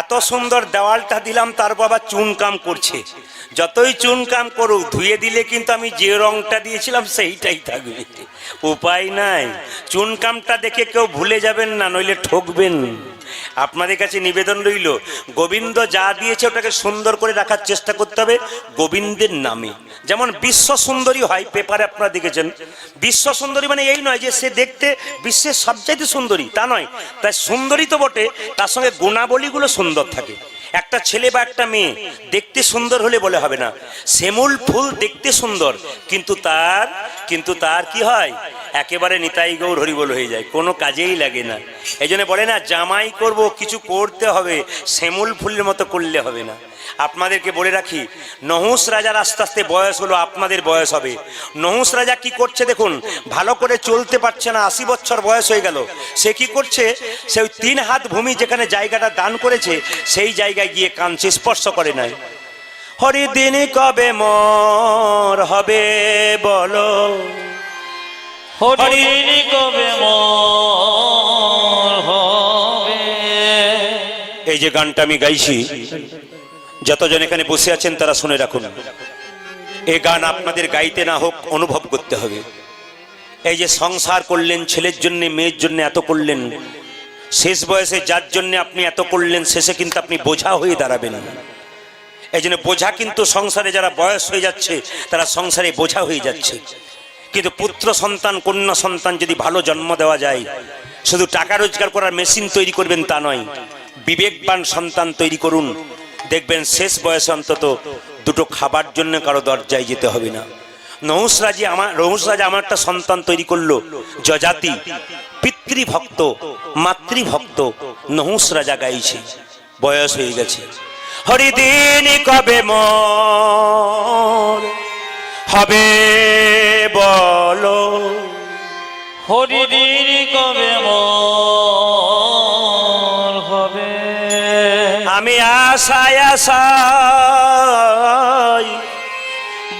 এত সুন্দর দেওয়ালটা দিলাম তার বাবা চুনকাম করছে যতই চুনকাম করুক ধুয়ে দিলে কিন্তু আমি যে রংটা দিয়েছিলাম সেইটাই থাকবে উপায় নাই চুনকামটা দেখে কেউ ভুলে যাবেন না নইলে ঠকবেন আপনাদের কাছে নিবেদন রইল গোবিন্দ যা দিয়েছে ওটাকে সুন্দর করে রাখার চেষ্টা করতে হবে গোবিন্দের নামে যেমন বিশ্ব সুন্দরী হয় পেপারে আপনারা দেখেছেন বিশ্ব সুন্দরী মানে এই নয় যে সে দেখতে বিশ্বের সবচাইতে সুন্দরী তা নয় তাই সুন্দরী তো বটে তার সঙ্গে গুণাবলীগুলো সুন্দর থাকে একটা ছেলে বা একটা মেয়ে দেখতে সুন্দর হলে বলে হবে না, শ্যামল ফুল দেখতে সুন্দর, কিন্তু তার কি হয়, একেবারে নিতাই গৌর হরিবোল হয়ে যায়, কোনো কাজেই লাগে না। এই জন্য বলে না, জামাই করব কিছু করতে হবে, শ্যামল ফুলের মতো করলে হবে না। আপনাদেরকে বলে রাখি, নহুষ রাজার আস্তে আস্তে বয়স হলো, আপনাদের বয়স হবে। নহুষ রাজা কি করছে দেখুন, ভালো করে চলতে পারছে না, 80 বছর বয়স হয়ে গেল। সে কি করছে, সে ওই 3 হাত ভূমি যেখানে জায়গাটা দান করেছে সেই জায়গায় গিয়ে কাঁদছে, স্পর্শ করে নাই। হরিদিন কবে মোর হবে বলো, হরিদিন কবে মোর হবে। এই যে গানটা আমি গাইছি, যতজন এখানে বসে আছেন তারা শুনে রাখুন। এই গান আপনাদের গাইতে না হোক, অনুভব করতে হবে। এই যে সংসার করলেন, ছেলের জন্য মেয়ের জন্য এত করলেন, শেষ বয়সে যার জন্য আপনি এত করলেন, শেষে কিন্তু আপনি বোঝা হয়ে দাঁড়াবেন। এই জন্য বোঝা কিন্তু সংসারে, যারা বয়স হয়ে যাচ্ছে তারা সংসারে বোঝা হয়ে যাচ্ছে। কিন্তু পুত্র সন্তান, কন্যা সন্তান যদি ভালো জন্ম দেওয়া যায়, শুধু টাকা রোজগার করার মেশিন তৈরি করবেন তা নয়, বিবেকবান সন্তান তৈরি করুন। দেখবেন শেষ বয়সে অন্তত দুটো খাবার জন্য কারো দরজায় যেতে হবে না। নহুষ রাজা আমার একটা সন্তান তৈরি করলো, যজাতি, পিতৃভক্ত, মাতৃভক্ত। নহুষ রাজা গাইছে, বয়স হয়ে গেছে। হরিদিন কবে মোর হবে বলো, হরিদিন কবে মোর হবে। আমি আশায় আশায়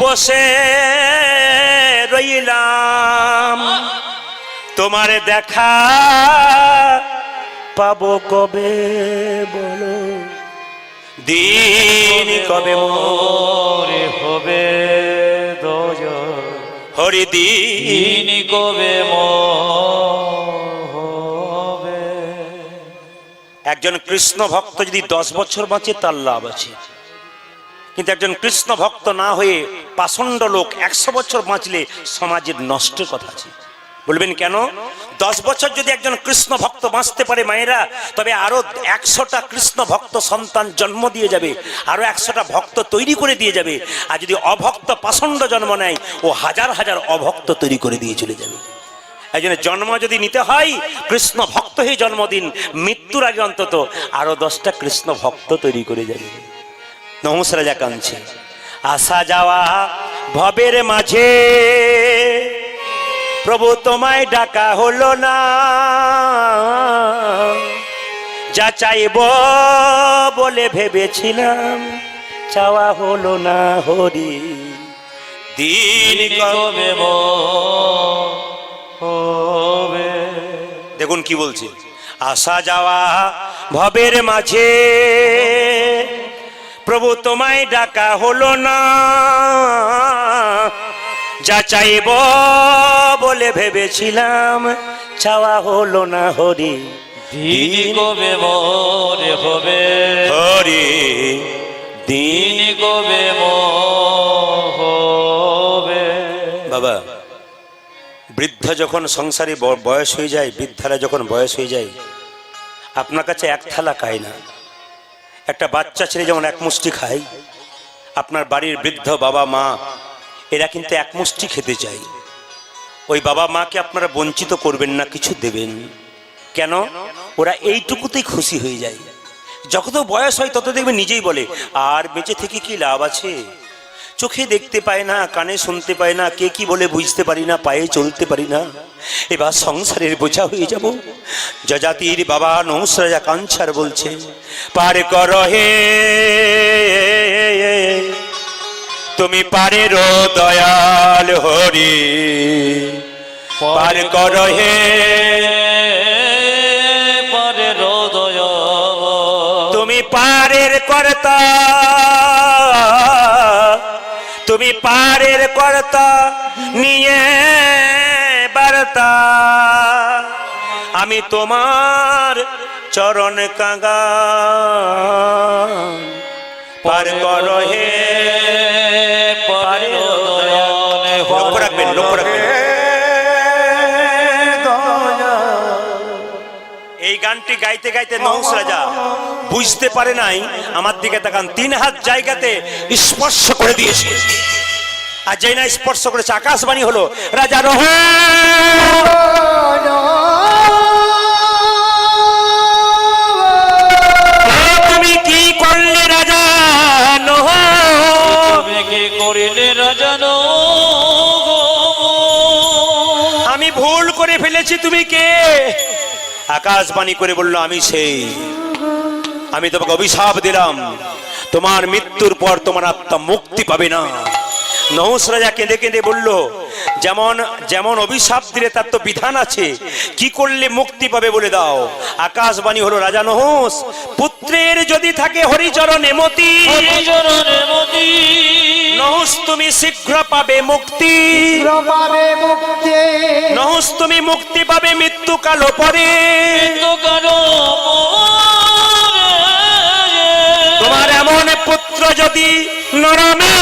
বসে রইলাম, তোমার দেখা পাবো কবে বলো, দিন কবে মোর হবে দোজো, হরিদিন দিন কবে মোর হবে। একজন কৃষ্ণ ভক্ত যদি 10 বছর বাঁচে তার লাভ আছে, কিন্তু একজন কৃষ্ণ ভক্ত না হয়ে পাষণ্ড লোক 100 বছর বাঁচলে সমাজের নষ্টের কথা আছে। বলবেন কেন? 10 বছর যদি একজন কৃষ্ণ ভক্ত বাঁচতে পারে মায়েরা, তবে আরো 100টা কৃষ্ণ ভক্ত সন্তান জন্ম দিয়ে যাবে, আরো 100টা ভক্ত তৈরি করে দিয়ে যাবে। আর যদি অভক্ত পাষণ্ড জন্ম নেয়, ও হাজার হাজার অভক্ত তৈরি করে দিয়ে চলে যাবে। এই জন্য জন্ম যদি নিতে হয়, কৃষ্ণ ভক্ত হয়ে জন্মদিন, মৃত্যুর আগে অন্তত আরো 10টা কৃষ্ণ ভক্ত তৈরি করে যাবে। নহুষ রাজা কাঁদছে, আসা যাওয়া ভবের মাঝে প্রভু তোমায় ডাকা হলো না, যা চাইব বলে ভেবেছিলাম চাওয়া হলো না, হরি দিন কবে মোর হবে। দেখুন কি বলছে, আসা যাওয়া ভবের মাঝে প্রভু তোমায় ডাকা হলো না, যা চাইব বলে ভেবেছিলাম চাওয়া হলো না, হরি দিন কবে মোর হবে, হরি দিন কবে মোর হবে। বাবা, বৃদ্ধ যখন সংসারে বয়স হয়ে যায়, বৃদ্ধারা যখন বয়স হয়ে যায়, আপনার কাছে এক থালা খায় না। একটা বাচ্চা ছেলে যেমন এক মুষ্টি খায়, আপনার বাড়ির বৃদ্ধ বাবা মা এরা কিন্তু এক মুষ্টি খেতে চায়। ওই বাবা মাকে আপনারা বঞ্চিত করবেন না, কিছু দেবেন। কেন? ওরা এইটুকুতেই খুশি হয়ে যায়। যত বয়স হয় তত দেখবে নিজেই বলে, আর বেঁচে থেকে কি লাভ আছে, চোখে দেখতে পায় না, কানে শুনতে পায় না, কে কি বলে বুঝতে পারি না, পায়ে চলতে পারি না, এবার সংসারের বোঝা হয়ে যাব। যজাতির বাবা নহুষ রাজা কাঞ্ছার বলছে, পার কর হে তুমি পারের দয়াল হরি, পার কর হে পারের দয়াল, তুমি পারের কর্তা, তুমি পারের কর্তা নিয়ে বার্তা, আমি তোমার চরণ কাঙ্গা, পার কর হে পারের দয়াল। লক্ষ্য রাখবেন, লক্ষ্য রাখবেন। এই গানটি গাইতে গাইতে নহুষ রাজা বুঝতে পারে নাই, আমার দিকে তাকান, 3 হাত জায়গাতে স্পর্শ করে দিয়েছে। আর যেই না স্পর্শ করেছে আকাশবাণী হলো, রাজা তুমি কি করলে রাজা তুমি কি করিলে রাজা আমি ভুল করে ফেলেছি, তুমি কে? আকাশবাণী করে বলল, আমি সেই, আমি তোমাকে অভিশাপ দিলাম, তোমার মৃত্যুর পর তোমার আত্মা মুক্তি পাবে না। নহুষ রাজা কেঁদে কেঁদে বলল, যেমন যেমন অভিশাপ দিলে তার তো বিধান আছে, কি করলে মুক্তি পাবে বলে দাও। আকাশবাণী হলো, রাজা নহুষ, পুত্রের যদি থাকে হরিচরণে মতি, নহুষ তুমি শীঘ্র পাবে মুক্তি, নহুষ তুমি মুক্তি পাবে মৃত্যুকাল পরে। তোমার এমন পুত্র যদি নরমে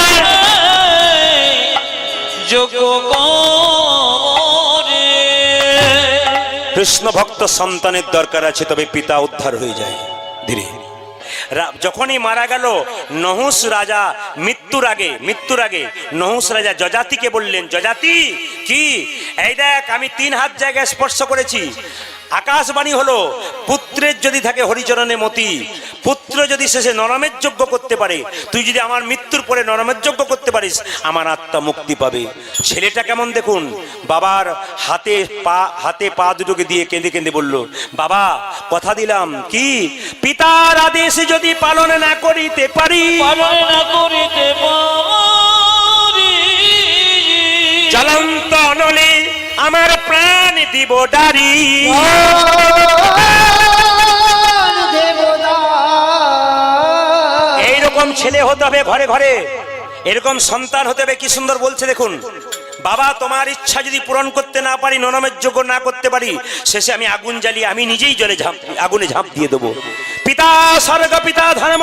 কৃষ্ণ ভক্ত সন্তানের দরকার আছে, তবে পিতা উদ্ধার হয়ে যায় ধীরে। যখনই মারা গেল নহুষ রাজা, মৃত্যুর আগে নহুষ রাজা যজাতিকে বললেন, যজাতি কি, এই দেখ আমি 3 হাত জায়গায় স্পর্শ করেছি। আকাশবাণী হলো, পুত্রের যদি থাকে হরিচরণে মতি, পুত্র যদি শেষে নরমের যজ্ঞ করতে পারে, তুই যদি আমার মৃত্যুর পরে নরমের যজ্ঞ করতে পারিস, আমার আত্মা মুক্তি পাবে। ছেলেটা কেমন দেখুন, বাবার হাতে পা দুটোকে দিয়ে কেঁদে কেঁদে বলল, বাবা কথা দিলাম, কি পিতার আদেশ যদি পালন না করিতে পারি, জ্বলন্ত অনলে আমার প্রাণ দিব ডারি। এইরকম ছেলে হতে হবে ঘরে ঘরে, এরকম সন্তান হতে হবে। কি সুন্দর বলছে দেখুন, বাবা তোমার ইচ্ছা যদি পূরণ করতে না পারি, নরমের যোগ্য না করতে পারি, শেষে আমি আগুন জ্বালিয়ে আমি নিজেই আগুনে ঝাঁপ দিয়ে দেবো। পিতা স্বর্গ পিতা ধর্ম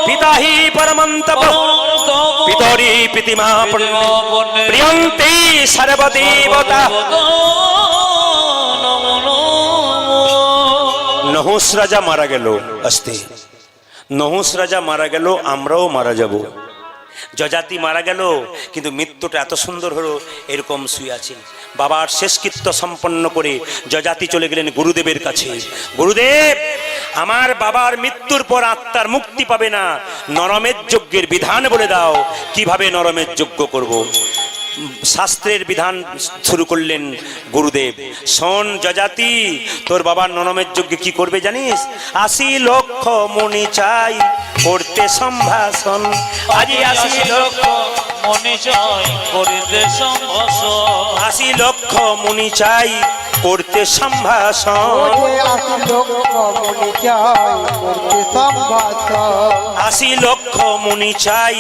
পিতা হি পরমন্তপ পিতরি পিতিমা প্রিয়ন্তে সর্বদেবতা। নহুষ রাজা মারা গেল, আস্তে নহুষ রাজা মারা গেল, আমরাও মারা যাব। যজাতি মারা গেল, কিন্তু মৃত্যুটা এত সুন্দর হলো, এরকম শুয়ে আছেন। বাবার শেষকৃত্য সম্পন্ন করে যজাতি চলে গেলেন গুরুদেবের কাছে। গুরুদেব, আমার বাবার মৃত্যুর পর আত্মার মুক্তি পাবে না, নরমের যজ্ঞের বিধান বলে দাও, কিভাবে নরমের যজ্ঞ করব। শাস্ত্রের বিধান শুরু করলেন গুরুদেব। শোন যজাতি, তোর বাবার নরমের যজ্ঞে কি করবে জানিস? 80 লক্ষ মুনি চাই করতে সম্ভাষণ। আজি 80 লক্ষ মনে চাই করিতে সম্ভাষণ। 80 লক্ষ মুনি চাই করতে সম্ভাষণ। 80 লক্ষ মুনি চাই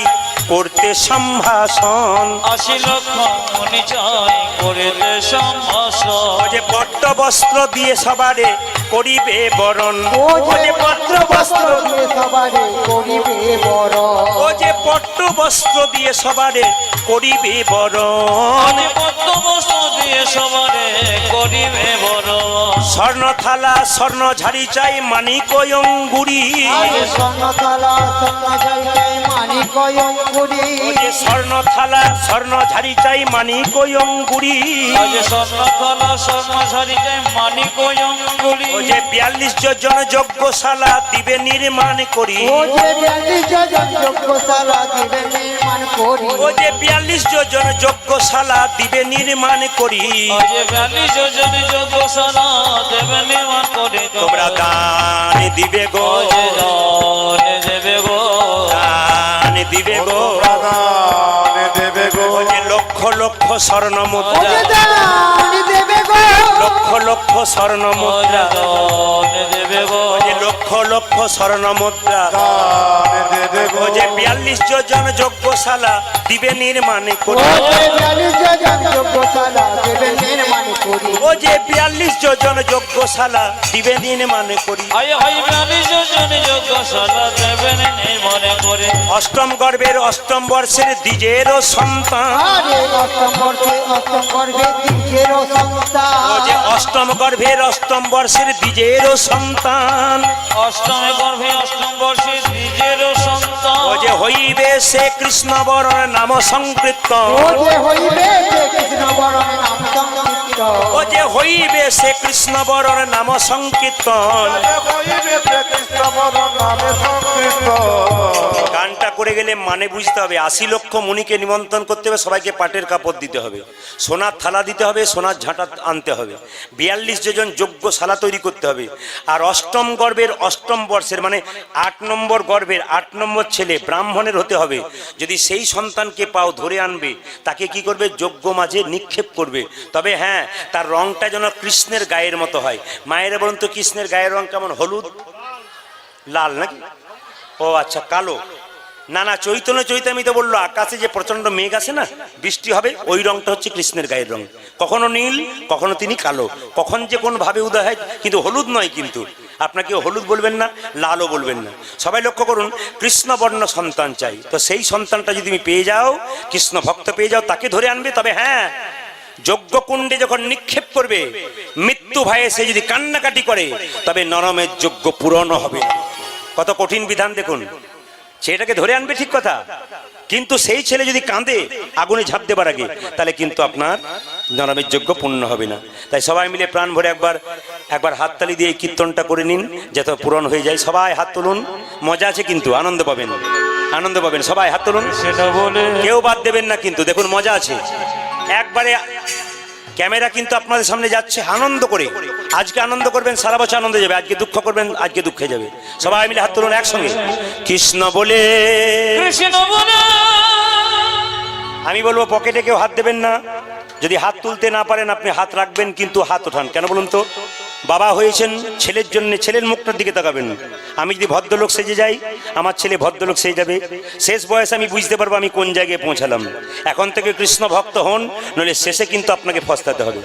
করতে সম্ভাষণ। 80 লক্ষ মুনি চাই করিতে সম্ভাষণ। ও যে পট্ট বস্ত্র দিয়ে সবারে করিবে বরণ, ও যে পট্ট বস্ত্র দিয়ে সবারে করিবে বরণ, ও যে পট্ট বস্ত্র দিয়ে সবারে করিবে বরণ, পট্ট বস্ত্র দিয়ে সবারে করিবে বরণ। স্বর্ণ থালা স্বর্ণ ঝাড়ি চাই মানিক অঙ্গুরি, স্বর্ণ থালা স্বর্ণ ঝাড়ি চাই মানিক অঙ্গুরি, স্বর্ণ থালা স্বর্ণ ঝাড়ি চাই মানিক অঙ্গুরি, স্বর্ণ থালা স্বর্ণ ঝাড়ি চাই মানিক অঙ্গুরি। ও যে 42 যোজন যজ্ঞশালা দিবে নির্মাণ করি, ও যে 42 যোজন যজ্ঞশালা দিবে নির্মাণ করি, ও যে 42 যোজন যজ্ঞশালা দিবে নির্মাণ করি, ও যে 42 যোজন যজ্ঞশালা দেবে নির্মাণ করি। তোমরা দান দিবে গো, ও যে দান দেবে গো, দান দিবে গো, দান দেবে গো, ও যে লক্ষ লক্ষ স্বর্ণ ও মুদ্রা, যে দান দেবে গো, লক্ষ লক্ষ স্বর্ণ ও যে মুদ্রা, দান দেবে গো, ও যে লক্ষ লক্ষ স্বর্ণ মুদ্রা, দান দেবে গো, ও যে 42 জন যজ্ঞশালা দিবে নির্মাণে করি ও যে 42 জন যজ্ঞশালা দেবে নির্মাণ করি ও যে 42 জন যজ্ঞশালা দিবে নির্মাণে করি হাই হাই 42 জন যজ্ঞশালা দেবেন মনে করে অষ্টম গর্ভের অষ্টম বর্ষের দ্বিজেরও সন্তান আরে অষ্টম গর্ভে দ্বিজেরও সন্তান ও যে অষ্টম গর্ভের অষ্টম বর্ষের দ্বিজেরও সন্তান অষ্টমে গর্ভে অষ্টম বর্ষে দ্বিজেরও সন্তান ও যে হইবে সে কৃষ্ণ বরণ নাম সংকৃত ও যে হইবে সে কৃষ্ণ বরণ নাম সংকীর্তন ও যে হইবে সে কৃষ্ণ বরণ নাম সংকীর্তন হইবে সে কৃষ্ণ বরণ নামে সংকীর্তন। গানটা করে গেলে মানে বুঝতে হবে 80 লক্ষ মুনিকে নিমন্ত্রণ করতে হবে, সবাইকে পাটের কাপড় দিতে হবে, সোনার থালা দিতে হবে, সোনার ঝাঁটা আনতে হবে, 42 জন যজ্ঞশালা তৈরি করতে হবে। আর অষ্টম গর্ভের অষ্টম বর্ষের মানে 8 নম্বর গর্ভের 8 নম্বর ছেলে ব্রাহ্মণের হতে হবে। যদি সেই সন্তানকে পাও ধরে আনবে, তাকে কি করবে? যজ্ঞ মাঝে নিক্ষেপ করবে। তবে হ্যাঁ, তার রংটা যেন কৃষ্ণের গায়ের মতো হয়। মায়েরা বলুন তো কৃষ্ণের গায়ের রং কেমন? হলুদ, লাল নাকি? ও আচ্ছা, কালো না না, চৈতন্য চৈতামিতে বললো আকাশে যে প্রচন্ড মেঘ আসে না, বৃষ্টি হবে, ওই রংটা হচ্ছে কৃষ্ণের গায়ের রং। কখনো নীল, কখনো তিনি কালো, কখন যে কোন ভাবে উদয় হয়, কিন্তু হলুদ নয়। কিন্তু আপনাকে হলুদ বলবেন না, লালও বলবেন না। সবাই লক্ষ্য করুন, কৃষ্ণবর্ণ সন্তান চাই। তো সেই সন্তানটা যদি তুমি পেয়ে যাও, কৃষ্ণ ভক্ত পেয়ে যাও, তাকে ধরে আনবে। তবে হ্যাঁ, যজ্ঞকুণ্ডে যখন নিক্ষেপ করবে, মৃত্যু ভয়ে সে যদি কান্নাকাটি করে, তবে নরমের যজ্ঞ পূরণ হবে। কত কঠিন বিধান দেখুন। সেটাকে ধরে আনবে ঠিক কথা, কিন্তু সেই ছেলে যদি কাঁদে আগুনে ঝাঁপ দেবার আগে, তাহলে কিন্তু আপনার নরমের যজ্ঞ পূর্ণ হবে না। তাই সবাই মিলে প্রাণ ভরে একবার হাততালি দিয়ে কীর্তনটা করে নিন, যাতে পূরণ হয়ে যায়। সবাই হাত তুলুন, মজা আছে কিন্তু, আনন্দ পাবেন, আনন্দ পাবেন। সবাই হাত তুলুন, সেটা বলে কেউ বাদ দেবেন না কিন্তু, দেখুন মজা আছে। একবারে ক্যামেরা কিন্তু আপনাদের সামনে যাচ্ছে, আনন্দ করে। আজকে আনন্দ করবেন, সারা বছর আনন্দ যাবে। আজকে দুঃখ করবেন, আজকে দুঃখে যাবে। সবাই মিলে হাত তুলুন একসঙ্গে, কৃষ্ণ বলে। কৃষ্ণ বলে আমি বলবো পকেটে কেউ হাত দেবেন না। যদি হাত তুলতে না পারেন, আপনি হাত রাখবেন, কিন্তু হাত ওঠান। কেন বলুন তো? বাবা হয়েছেন, ছেলের জন্য ছেলের মুখটার দিকে তাকাবেন। আমি যদি ভদ্রলোক সেজে যাই, আমার ছেলে ভদ্রলোক সেজে যাবে। শেষ বয়সে আমি বুঝতে পারবো আমি কোন জায়গায় পৌঁছালাম। এখন থেকে কৃষ্ণ ভক্ত হন, নইলে শেষে কিন্তু আপনাকে পস্তাতে হবে।